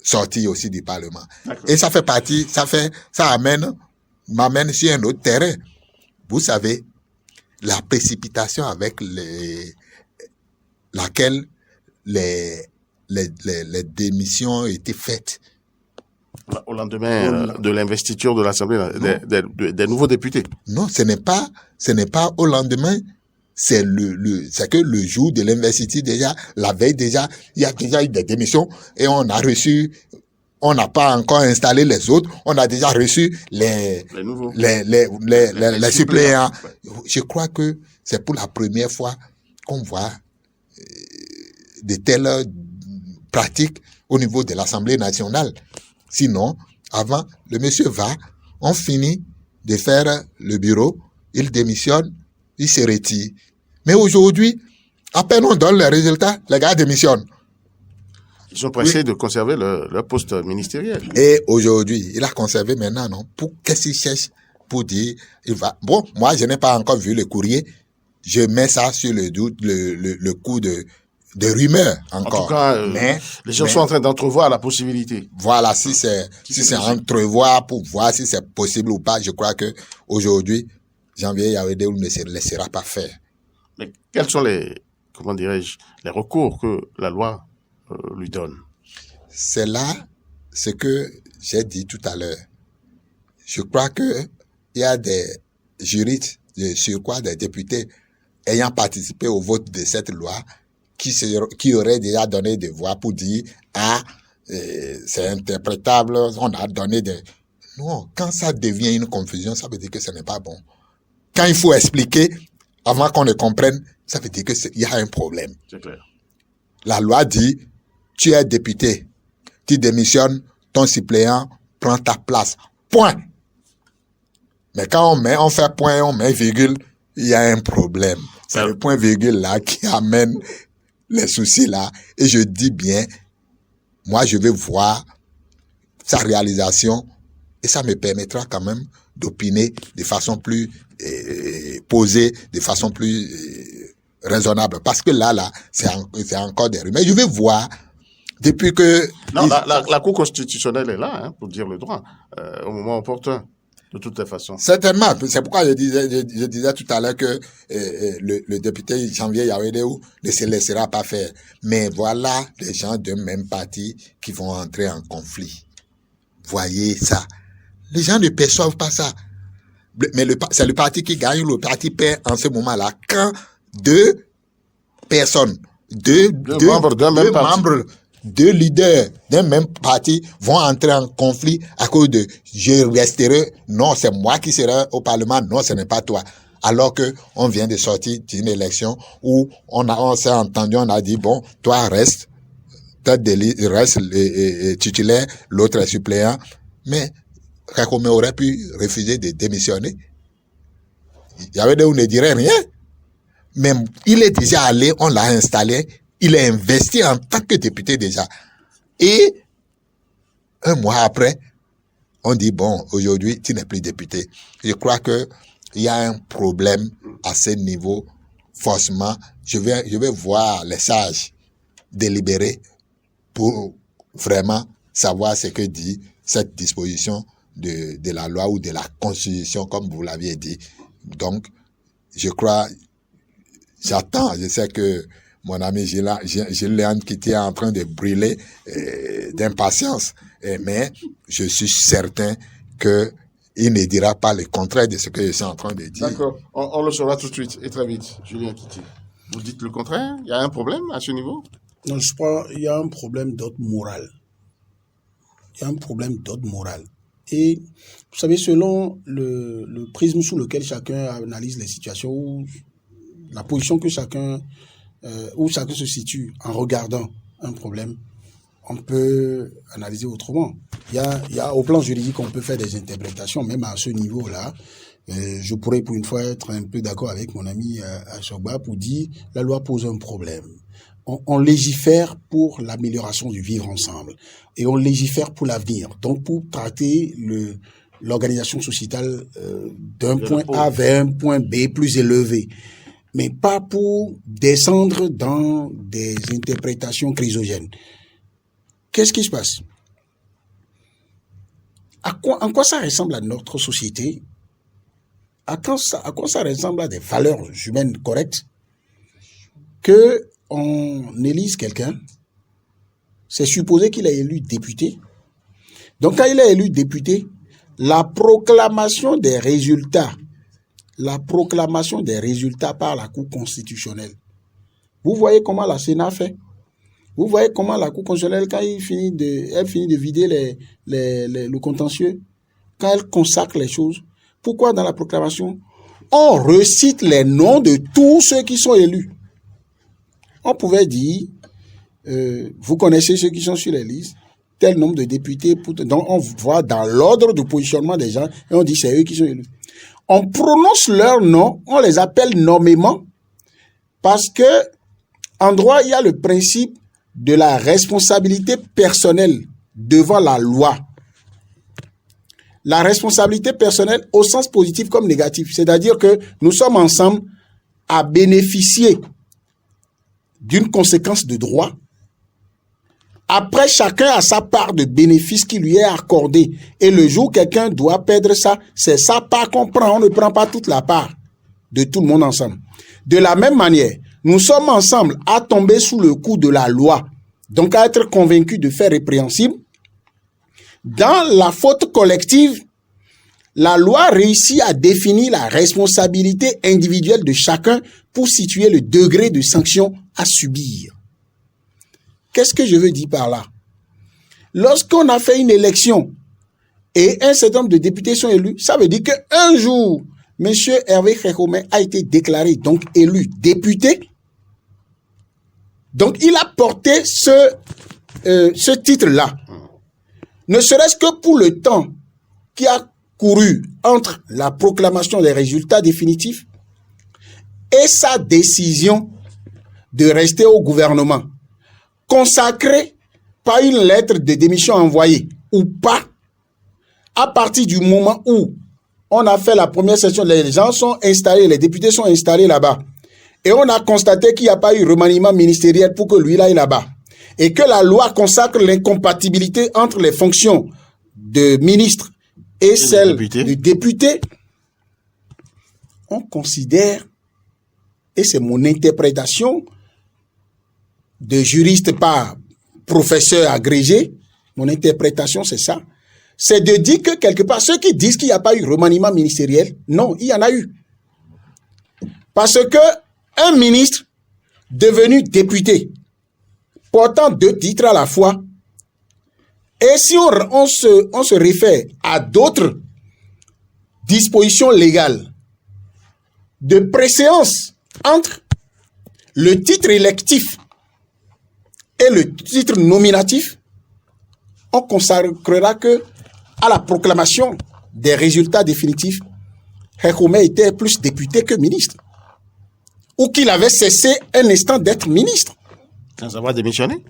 sortir aussi du Parlement. Et ça fait partie, ça m'amène sur un autre terrain. Vous savez, la précipitation avec laquelle les démissions ont été faites. Au lendemain de l'investiture de l'Assemblée des nouveaux députés. Non, ce n'est pas au lendemain. C'est que le jour de l'investiture déjà, la veille déjà, il y a déjà eu des démissions et on n'a pas encore installé les autres, on a déjà reçu les suppléants. Je crois que c'est pour la première fois qu'on voit de telles pratiques au niveau de l'Assemblée nationale. Sinon, avant, le monsieur on finit de faire le bureau, il démissionne, il se retire. Mais aujourd'hui, à peine on donne les résultats, les gars démissionnent. Ils sont pressés de conserver leur poste ministériel. Et aujourd'hui, il a conservé maintenant, non? Qu'est-ce qu'il cherche pour dire, il va... Bon, moi, je n'ai pas encore vu le courrier. Je mets ça sur le coup de rumeur encore. En tout cas, les gens sont en train d'entrevoir la possibilité. Voilà, si c'est entrevoir pour voir si c'est possible ou pas, je crois que aujourd'hui, Janvier Aïdéou ne se laissera pas faire. Mais quels sont les recours que la loi lui donne? C'est là ce que j'ai dit tout à l'heure. Je crois que il y a des juristes, des députés ayant participé au vote de cette loi qui auraient déjà donné des voix pour dire c'est interprétable, on a donné des... Non, quand ça devient une confusion, ça veut dire que ce n'est pas bon. Quand il faut expliquer, avant qu'on ne comprenne, ça veut dire qu'il y a un problème. C'est clair. La loi dit, tu es député, tu démissionnes, ton suppléant prend ta place. Point. Mais quand on fait point, on met virgule, il y a un problème. C'est le point virgule là qui amène les soucis là. Et je dis bien, moi je vais voir sa réalisation et ça me permettra quand même d'opiner de façon plus posée, de façon plus raisonnable. Parce que là, c'est encore des rumeurs. Je vais voir, depuis que... Non, la Cour constitutionnelle est là, pour dire le droit, au moment opportun, de toutes les façons. Certainement. C'est pourquoi je disais tout à l'heure que le député Janvier Aïdéou ne se laissera pas faire. Mais voilà les gens d'un même parti qui vont entrer en conflit. Voyez ça. Les gens ne perçoivent pas ça. Mais c'est le parti qui gagne, le parti perd en ce moment-là. Quand deux personnes deux leaders d'un même parti vont entrer en conflit à cause de je resterai, non, c'est moi qui serai au Parlement, non, ce n'est pas toi. Alors que on vient de sortir d'une élection où on s'est entendu, on a dit bon, toi reste titulaire, l'autre est suppléant, mais Kakome aurait pu refuser de démissionner. Il y avait des où ne dirait rien. Mais il est déjà allé, on l'a installé, il est investi en tant que député déjà. Et un mois après, on dit bon, aujourd'hui, tu n'es plus député. Je crois que il y a un problème à ce niveau. Forcément, je vais voir les sages délibérer pour vraiment savoir ce que dit cette disposition de la loi ou de la Constitution, comme vous l'aviez dit. Donc, je crois, j'attends, je sais que mon ami Gillian qui est en train de brûler d'impatience, mais je suis certain que il ne dira pas le contraire de ce que je suis en train de dire. D'accord, on le saura tout de suite et très vite, Julien Kitty. Vous dites le contraire? Il y a un problème à ce niveau? Non, je crois qu'il y a un problème d'ordre moral. Il y a un problème d'ordre moral. Et vous savez, selon le prisme sous lequel chacun analyse les situations, ou la position que chacun, où chacun se situe en regardant un problème, on peut analyser autrement. Il y a au plan juridique, on peut faire des interprétations, même à ce niveau-là. Je pourrais pour une fois être un peu d'accord avec mon ami Ashogba pour dire la loi pose un problème. On légifère pour l'amélioration du vivre ensemble et on légifère pour l'avenir. Donc pour traiter l'organisation sociétale d'un point A vers un point B plus élevé, mais pas pour descendre dans des interprétations chrysogènes. Qu'est-ce qui se passe? En quoi ça ressemble à notre société? À quoi ça ressemble à des valeurs humaines correctes? Que on élise quelqu'un, c'est supposé qu'il est élu député. Donc quand il est élu député, la proclamation des résultats par la Cour constitutionnelle. Vous voyez comment la Sénat fait? Vous voyez comment la Cour constitutionnelle, quand elle finit de vider le contentieux, quand elle consacre les choses, pourquoi dans la proclamation, on recite les noms de tous ceux qui sont élus? On pouvait dire, vous connaissez ceux qui sont sur les listes, tel nombre de députés, donc on voit dans l'ordre de positionnement des gens, et on dit c'est eux qui sont élus. On prononce leurs noms, on les appelle nommément, parce que en droit, il y a le principe de la responsabilité personnelle devant la loi. La responsabilité personnelle au sens positif comme négatif, c'est-à-dire que nous sommes ensemble à bénéficier d'une conséquence de droit. Après, chacun a sa part de bénéfice qui lui est accordée. Et le jour où quelqu'un doit perdre ça, c'est sa part qu'on prend. On ne prend pas toute la part de tout le monde ensemble. De la même manière, nous sommes ensemble à tomber sous le coup de la loi. Donc, à être convaincus de faits répréhensibles. Dans la faute collective, la loi réussit à définir la responsabilité individuelle de chacun pour situer le degré de sanction à subir. Qu'est-ce que je veux dire par là? Lorsqu'on a fait une élection et un certain nombre de députés sont élus, ça veut dire qu'un jour, M. Hervé Khékome a été déclaré donc élu député. Donc il a porté ce titre-là. Ne serait-ce que pour le temps qui a couru entre la proclamation des résultats définitifs et sa décision de rester au gouvernement, consacrée par une lettre de démission envoyée ou pas, à partir du moment où on a fait la première session, les gens sont installés, les députés sont installés là-bas, et on a constaté qu'il n'y a pas eu remaniement ministériel pour que lui aille là-bas, et que la loi consacre l'incompatibilité entre les fonctions de ministre et celle de député, on considère, et c'est mon interprétation de juriste par professeur agrégé, mon interprétation c'est ça, c'est de dire que quelque part, ceux qui disent qu'il n'y a pas eu remaniement ministériel, non, il y en a eu. Parce que un ministre devenu député, portant 2 titres à la fois, et si on se réfère à d'autres dispositions légales de préséance entre le titre électif et le titre nominatif, on consacrera que à la proclamation des résultats définitifs, Hékoumé était plus député que ministre, ou qu'il avait cessé un instant d'être ministre. Sans avoir démissionné.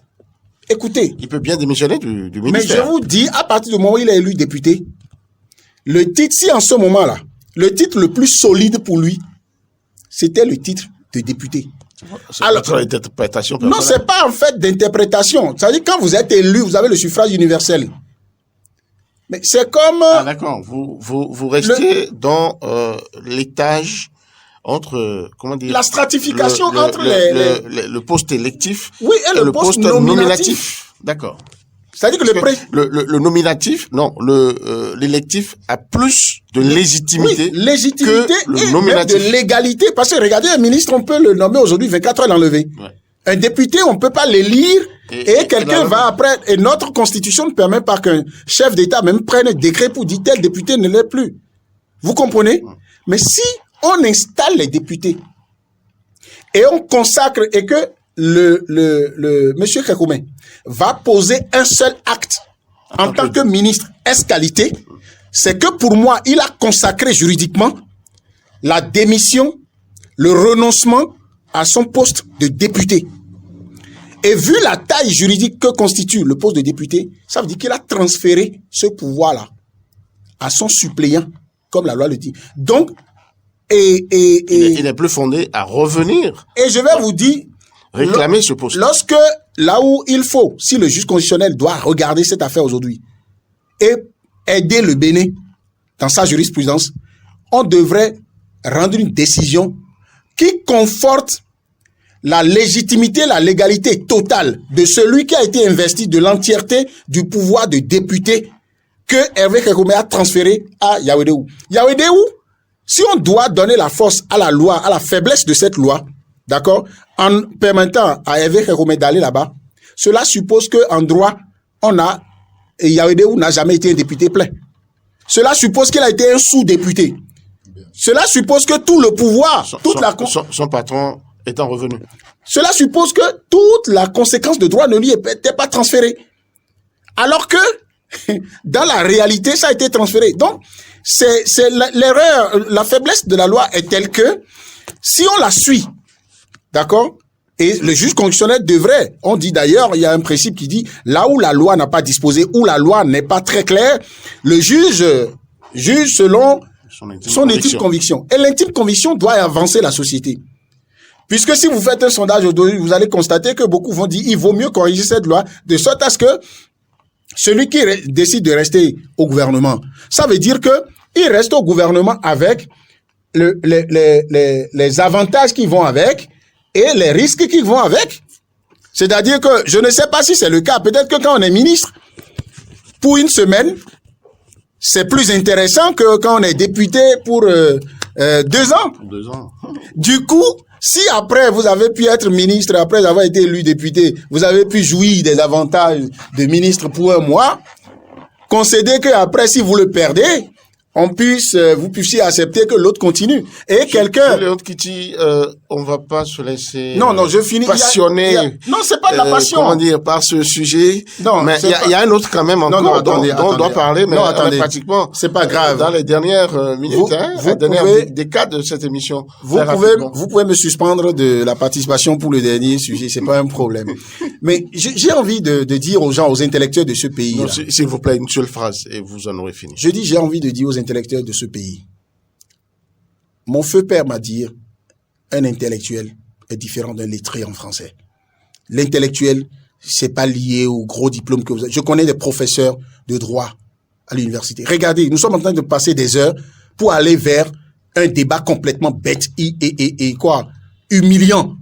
Écoutez, Il peut bien démissionner du mais je ministère. vous dis, à partir du moment où il est élu député, le titre, si en ce moment-là, le titre le plus solide pour lui, c'était le titre de député. C'est Alors- votre interprétation Non, personnelle. c'est pas en fait d'interprétation. C'est-à-dire quand vous êtes élu, vous avez le suffrage universel. Mais c'est comme... Ah, d'accord. Vous restez dans l'étage entre, comment dire, La stratification entre les- le poste électif Oui, et le poste nominatif. D'accord. C'est-à-dire que le Parce pré... que le nominatif, non, l'électif a plus de légitimité, Oui, légitimité que le et même nominatif. de légalité. Parce que regardez, un ministre, on peut le nommer aujourd'hui, 24 heures l'enlever. Ouais. Un député, on peut pas l'élire et quelqu'un la- va après. Et notre constitution ne permet pas qu'un chef d'État même prenne un décret pour dire tel député ne l'est plus. Vous comprenez? Mais si on installe les députés et on consacre et que le monsieur Kékoumé va poser un seul acte en tant que ministre ès-qualité, c'est que pour moi, il a consacré juridiquement la démission, le renoncement à son poste de député. Et vu la taille juridique que constitue le poste de député, ça veut dire qu'il a transféré ce pouvoir-là à son suppléant, comme la loi le dit. Donc, Il n'est plus fondé à revenir et je vais vous dire, réclamer ce poste. lorsque, là où il faut, si le juge constitutionnel doit regarder cette affaire aujourd'hui et aider le Bénin dans sa jurisprudence, on devrait rendre une décision qui conforte la légitimité, la légalité totale de celui qui a été investi de l'entièreté du pouvoir de député que Hervé Kékoumé a transféré à Yaoundéou. Yaoundéou, si on doit donner la force à la loi, à la faiblesse de cette loi, d'accord, en permettant à Hervé Kékoumé d'aller là-bas, cela suppose qu'en droit, Yaoundéou n'a jamais été un député plein. Cela suppose qu'il a été un sous-député. Cela suppose que tout le pouvoir, Son patron étant revenu. Cela suppose que toute la conséquence de droit ne lui était pas transférée. Alors que, dans la réalité, ça a été transféré. Donc, c'est l'erreur, la faiblesse de la loi est telle que, si on la suit, d'accord, et le juge constitutionnel devrait, on dit d'ailleurs, il y a un principe qui dit, là où la loi n'a pas disposé, où la loi n'est pas très claire, le juge selon son intime conviction. Et l'intime conviction doit avancer la société. Puisque si vous faites un sondage aujourd'hui, vous allez constater que beaucoup vont dire il vaut mieux corriger cette loi de sorte à ce que celui qui décide de rester au gouvernement, ça veut dire que il reste au gouvernement avec les avantages qui vont avec et les risques qui vont avec. C'est-à-dire que je ne sais pas si c'est le cas. Peut-être que quand on est ministre, pour une semaine, c'est plus intéressant que quand on est député pour 2 ans. 2 ans. Du coup, si après vous avez pu être ministre, après avoir été élu député, vous avez pu jouir des avantages de ministre pour 1 mois, concédez que après, si vous le perdez, vous puissiez accepter que l'autre continue. Et quelqu'un... Léon Kiti, on va pas se laisser Non, je finis. passionner. Non, c'est pas de la passion. Comment dire, par ce sujet. Non, mais il y a un autre quand même encore attendez, dont on doit parler, mais attendez. pratiquement. C'est pas grave. Dans les dernières minutes, des cas de cette émission. Vous pouvez me suspendre de la participation pour le dernier sujet, c'est pas un problème. Mais j'ai envie de dire aux gens, aux intellectuels de ce pays. Non, s'il vous plaît, une seule phrase et vous en aurez fini. Je dis, j'ai envie de dire aux intellectuels de ce pays. Mon feu père m'a dit, un intellectuel est différent d'un lettré en français. L'intellectuel, c'est pas lié au gros diplôme que vous avez. Je connais des professeurs de droit à l'université. Regardez, nous sommes en train de passer des heures pour aller vers un débat complètement bête et humiliant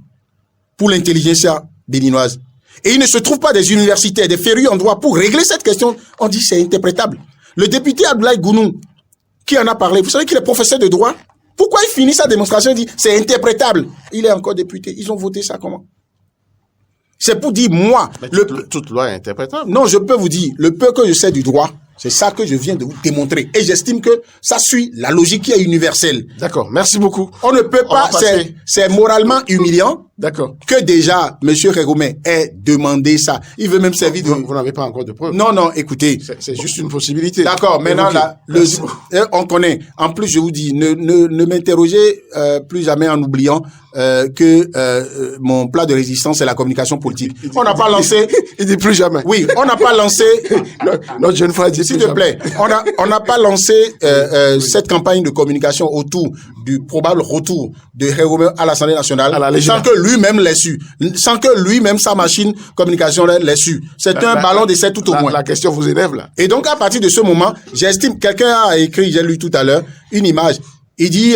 pour l'intelligentsia béninoise. Et il ne se trouve pas des universitaires, des férus en droit pour régler cette question. On dit c'est interprétable. Le député Abdoulaye Gounou, qui en a parlé, vous savez qu'il est professeur de droit? Pourquoi Pourquoi il finit sa démonstration, il dit c'est interprétable. Il est encore député. Ils ont voté ça comment? C'est pour dire, moi... Toute loi est interprétable. Non, je peux vous dire, le peu que je sais du droit, c'est ça que je viens de vous démontrer. Et j'estime que ça suit la logique qui est universelle. D'accord, merci beaucoup. On ne peut pas, c'est moralement humiliant. D'accord. Que déjà, monsieur Khéroumé ait demandé ça. Il veut même servir de... Vous n'avez pas encore de preuves. Non, écoutez. C'est juste une possibilité. D'accord, maintenant, là, on connaît. En plus, je vous dis, ne m'interrogez plus jamais en oubliant que mon plat de résistance, c'est la communication politique. On n'a pas lancé... Il dit plus jamais. Oui, on n'a pas lancé... Notre jeune frère dit s'il te plaît, on n'a pas lancé cette campagne de communication autour du probable retour de Khéroumé à l'Assemblée nationale sans que lui-même l'ait su, sans que lui-même sa machine communication l'ait su. C'est un ballon d'essai tout au moins. La question vous élève là. Et donc à partir de ce moment, j'estime, quelqu'un a écrit, j'ai lu tout à l'heure, une image. Il dit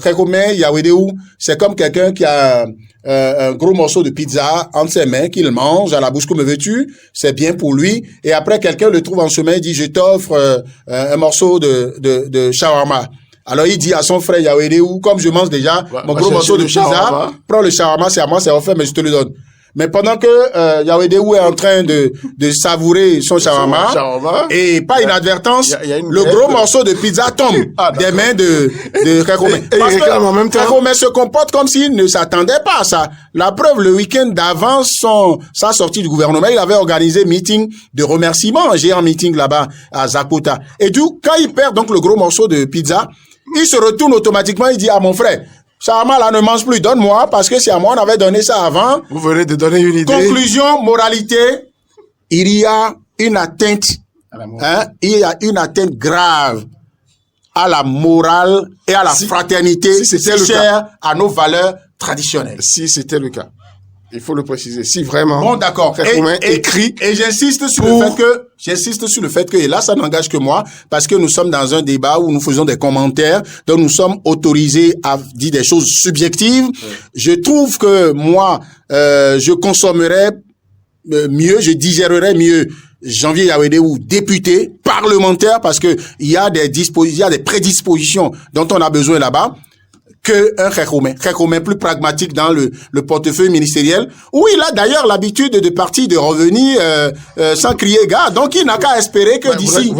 Khéroumé Yawédéou, c'est comme quelqu'un qui a un gros morceau de pizza entre ses mains, qu'il mange à la bouche, comme veux-tu, c'est bien pour lui. Et après, quelqu'un le trouve en chemin, il dit, je t'offre un morceau de shawarma. Alors il dit à son frère Yawédéou, comme je mange déjà mon gros morceau de pizza, prends le shawarma, c'est à moi, c'est offert, mais je te le donne. Mais pendant que Yawédéou est en train de savourer son shawarma, et par inadvertance, le gros morceau de pizza tombe des mains de Khéroumé. Parce que Khéroumé se comporte comme s'il ne s'attendait pas à ça. La preuve, le week-end d'avant sa sortie du gouvernement, il avait organisé meeting de remerciements, un géant meeting là-bas à Zakota. Et du coup, quand il perd donc le gros morceau de pizza, il se retourne automatiquement, il dit à mon frère, shawarma là ne mange plus, donne-moi, parce que c'est à moi, on avait donné ça avant. Vous venez de donner une idée. Conclusion, moralité, il y a une atteinte, il y a une atteinte grave à la morale et à la fraternité, c'est cher à nos valeurs traditionnelles. Si c'était le cas. Il faut le préciser. Si vraiment. Bon, d'accord. Écrit. Et j'insiste sur le fait que, et là, ça n'engage que moi, parce que nous sommes dans un débat où nous faisons des commentaires, donc nous sommes autorisés à dire des choses subjectives. Je trouve que moi, je consommerais mieux, je digérerais mieux Janvier Yawédéou, député, parlementaire, parce que il y a des prédispositions dont on a besoin là-bas, que un Khéroumé plus pragmatique dans le portefeuille ministériel, où il a d'ailleurs l'habitude de partir, de revenir sans crier gare. Donc il n'a qu'à espérer que d'ici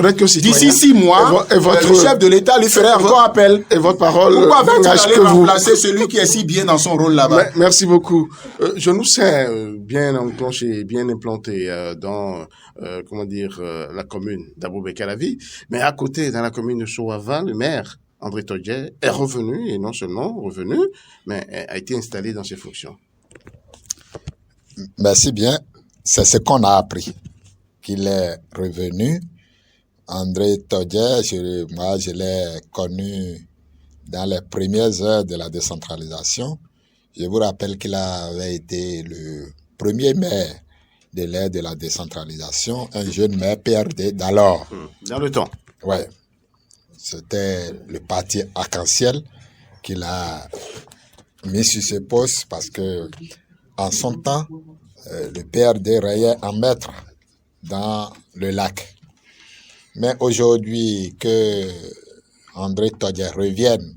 6 mois, le chef de l'État lui ferait encore appel. Et votre parole pourquoi va-t-il aller remplacer celui qui est si bien dans son rôle là-bas? Merci beaucoup. Je nous sais bien enclenché, bien implanté dans la commune d'Abou-Bekalavi, mais à côté, dans la commune de Souava, le maire André Todje est revenu, et non seulement revenu, mais a été installé dans ses fonctions. Merci bien. C'est ce qu'on a appris, qu'il est revenu. André Todje, moi, je l'ai connu dans les premières heures de la décentralisation. Je vous rappelle qu'il avait été le premier maire de l'ère de la décentralisation, un jeune maire PRD d'alors. Dans le temps. Ouais. C'était le parti Arc-en-Ciel qu'il a mis sur ses postes parce que, en son temps, le PRD rayait en maître dans le lac. Mais aujourd'hui, que André Todje revienne,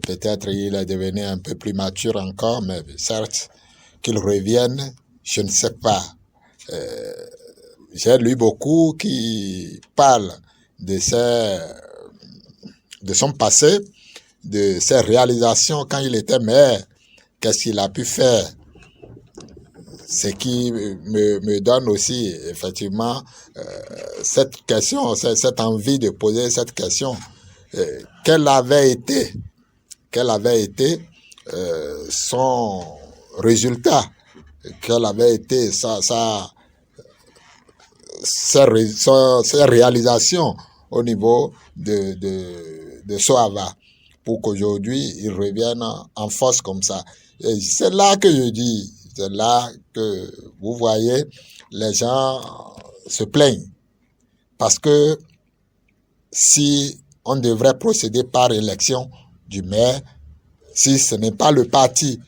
peut-être il est devenu un peu plus mature encore, mais certes, qu'il revienne, je ne sais pas. J'ai lu beaucoup qui parlent de son passé, de ses réalisations quand il était maire, qu'est-ce qu'il a pu faire. Ce qui me donne aussi, effectivement, cette question, cette envie de poser cette question. Quel avait été son résultat? Quelle avait été ses réalisations au niveau de Soava, pour qu'aujourd'hui, ils reviennent en force comme ça. Et c'est là que je dis, c'est là que vous voyez, les gens se plaignent. Parce que si on devrait procéder par élection du maire, si ce n'est pas le parti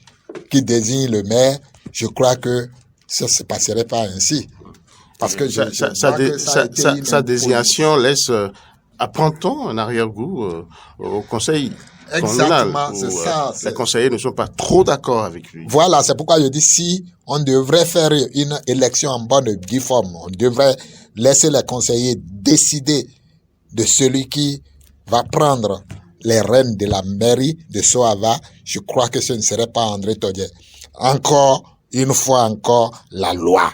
qui désigne le maire, je crois que ça ne se passerait pas ainsi. Parce que sa désignation laisse, apprend-on un arrière-goût au Conseil communal. Exactement, c'est ça. Les conseillers ne sont pas trop d'accord avec lui. Voilà, c'est pourquoi je dis si on devrait faire une élection en bonne et due forme, on devrait laisser les conseillers décider de celui qui va prendre les rênes de la mairie de Soava. Je crois que ce ne serait pas André Todier. Encore, une fois encore, la loi.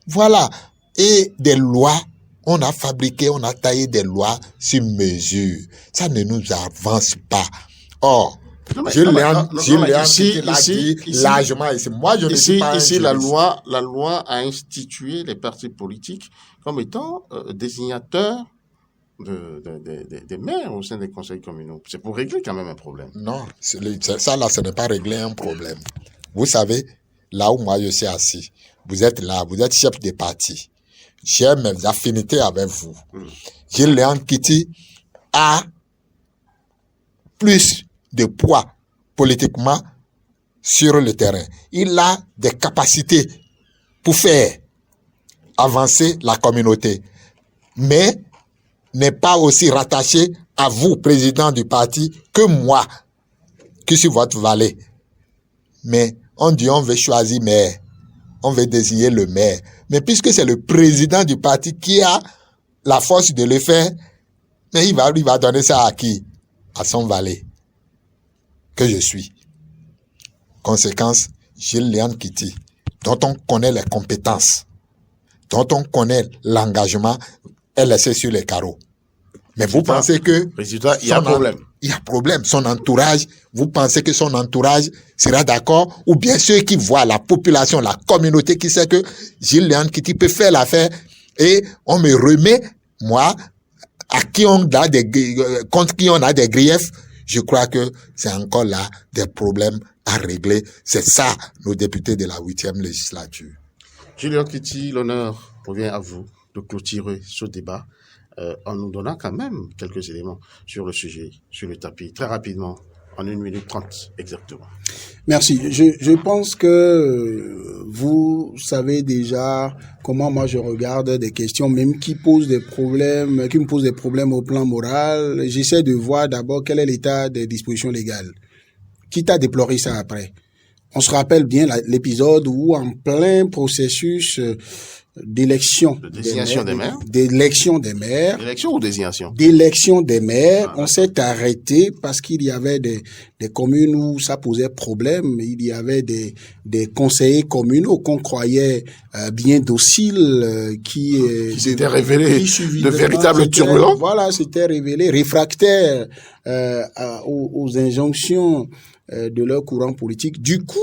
Voilà. Et des lois, on a fabriqué, on a taillé des lois sur mesure. Ça ne nous avance pas. Or, Gilles Léon ici, largement ici. Moi, je ne suis pas ici, un la juriste. loi a institué les partis politiques comme étant désignateurs des maires au sein des conseils communaux. C'est pour régler quand même un problème. Non, ça là, ce n'est pas régler un problème. Vous savez, là où moi je suis assis, vous êtes là, vous êtes chef de parti. J'ai mes affinités avec vous. Gilles Léon Kitty a plus de poids politiquement sur le terrain. Il a des capacités pour faire avancer la communauté, mais n'est pas aussi rattaché à vous, président du parti, que moi, qui suis votre valet. Mais on dit on veut choisir maire, on veut désigner le maire. Mais puisque c'est le président du parti qui a la force de le faire, mais il va donner ça à qui? À son valet, que je suis. Conséquence, Gilles Léon Kitty, dont on connaît les compétences, dont on connaît l'engagement, est laissé sur les carreaux. Mais vous pensez que... Résultat, il y a un problème. Il y a problème. Son entourage, vous pensez que son entourage sera d'accord? Ou bien ceux qui voient la population, la communauté qui sait que Gilles Léon Kitty peut faire l'affaire et on me remet, moi, à qui on a contre qui on a des griefs, je crois que c'est encore là des problèmes à régler. C'est ça, nos députés de la 8e législature. Gilles Léon Kitty, l'honneur revient à vous de clôturer ce débat en nous donnant quand même quelques éléments sur le sujet, sur le tapis, très rapidement, en 1 minute 30 exactement. Merci. Je pense que vous savez déjà comment moi je regarde des questions, même qui me posent des problèmes au plan moral. J'essaie de voir d'abord quel est l'état des dispositions légales, quitte à déplorer ça après. On se rappelle bien l'épisode où, en plein processus d'élection des maires. D'élection ou désignation? D'élection des maires. On s'est arrêté parce qu'il y avait des communes où ça posait problème. Il y avait des conseillers communaux qu'on croyait bien dociles, qui s'étaient révélés de véritables turbulents. Voilà, s'étaient révélés réfractaires aux injonctions de leur courant politique. Du coup,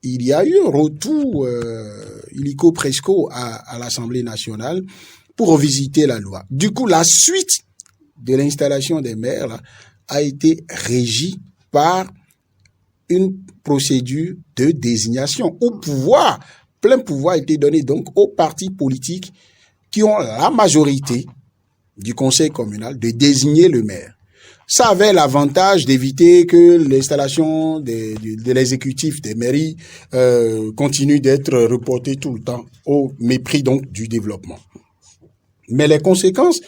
il y a eu un retour illico presto à l'Assemblée nationale pour revisiter la loi. Du coup, la suite de l'installation des maires là, a été régie par une procédure de désignation où plein pouvoir a été donné donc aux partis politiques qui ont la majorité du conseil communal de désigner le maire. Ça avait l'avantage d'éviter que l'installation de l'exécutif des mairies continue d'être reportée tout le temps au mépris donc du développement. Mais les conséquences,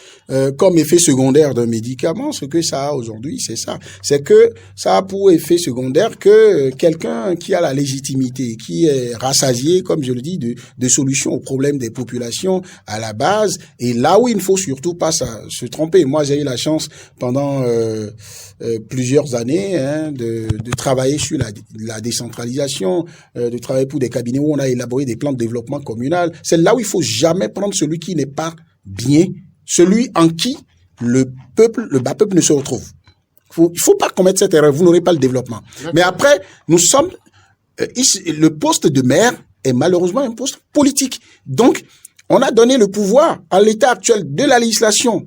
comme effet secondaire d'un médicament, ce que ça a aujourd'hui, c'est ça. C'est que ça a pour effet secondaire que quelqu'un qui a la légitimité, qui est rassasié, comme je le dis, de solutions aux problèmes des populations à la base, et là où il ne faut surtout pas se tromper. Moi, j'ai eu la chance pendant plusieurs années de travailler sur la décentralisation, de travailler pour des cabinets où on a élaboré des plans de développement communal. C'est là où il faut jamais prendre celui qui n'est pas bien, celui en qui le bas peuple ne se retrouve. Il faut pas commettre cette erreur, vous n'aurez pas le développement. Mais après, le poste de maire est malheureusement un poste politique. Donc, on a donné le pouvoir à l'état actuel de la législation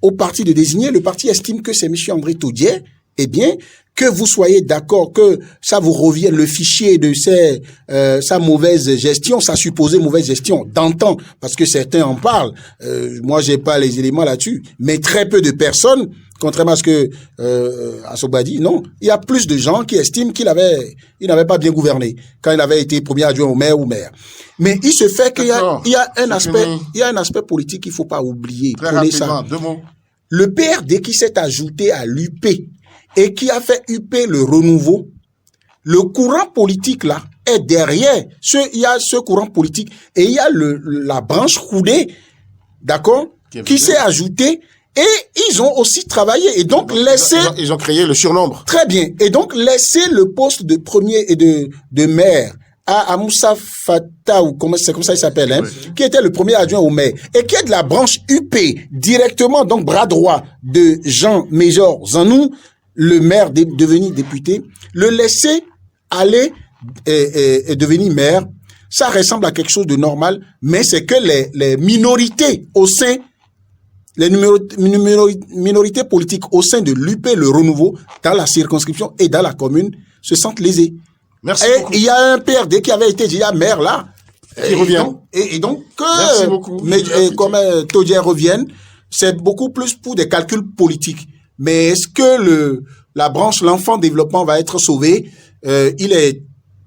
au parti de désigner. Le parti estime que c'est M. André Todier. Eh bien, que vous soyez d'accord que ça vous revienne le fichier de sa mauvaise gestion, sa supposée mauvaise gestion d'antan, parce que certains en parlent. Moi, j'ai pas les éléments là-dessus, mais très peu de personnes, contrairement à ce que Assoba dit, non, il y a plus de gens qui estiment qu'il n'avait pas bien gouverné quand il avait été premier adjoint au maire ou maire. Mais il se fait qu'il y a un aspect politique qu'il faut pas oublier. Très rapidement, 2 mots. Le PRD qui s'est ajouté à l'UP et qui a fait UP le renouveau, le courant politique là est derrière. Il y a ce courant politique et il y a la branche Koudé, d'accord, qui s'est ajoutée et ils ont aussi travaillé et donc ils ont créé le surnombre. Très bien. Et donc laisser le poste de premier et de maire à Moussa Fata, ou c'est comme ça il s'appelle, hein, oui. Qui était le premier adjoint au maire, et qui est de la branche UP, directement, donc bras droit de Jean-Major Zanou, le maire devenu député, le laisser aller et devenir maire, ça ressemble à quelque chose de normal, mais c'est que les minorités au sein, les minorités politiques au sein de l'UP, le renouveau, dans la circonscription et dans la commune, se sentent lésées. Merci et beaucoup. Il y a un PRD qui avait été déjà maire là. Qui revient. Et donc, merci beaucoup. Mais comme Todier revienne, c'est beaucoup plus pour des calculs politiques. Mais est-ce que la branche l'enfant développement va être sauvé? Il est,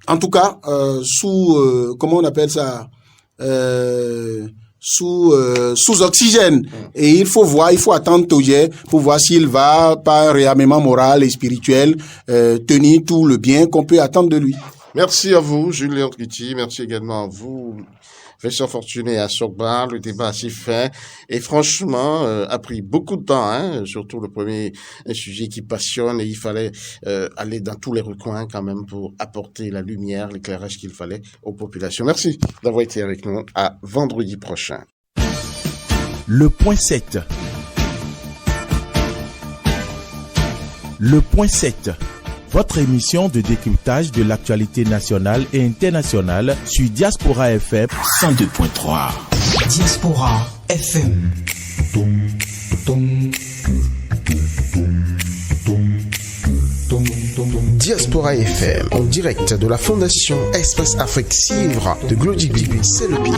en tout cas, sous, comment on appelle ça? Sous oxygène. Et il faut attendre Todier pour voir s'il va, par un réarmement moral et spirituel, tenir tout le bien qu'on peut attendre de lui. Merci à vous, Julien Kitty. Merci également à vous, Vincent Fortuné à Sokbar. Le débat s'est fait et franchement a pris beaucoup de temps, hein, surtout le premier, un sujet qui passionne, et il fallait aller dans tous les recoins quand même pour apporter la lumière, l'éclairage qu'il fallait aux populations. Merci d'avoir été avec nous. À vendredi prochain. Le point 7. Le point 7. Votre émission de décryptage de l'actualité nationale et internationale sur Diaspora FM 102.3. Diaspora FM. Diaspora FM, en direct de la Fondation Espace Afrique Civre de Glody Bibi, c'est le pied.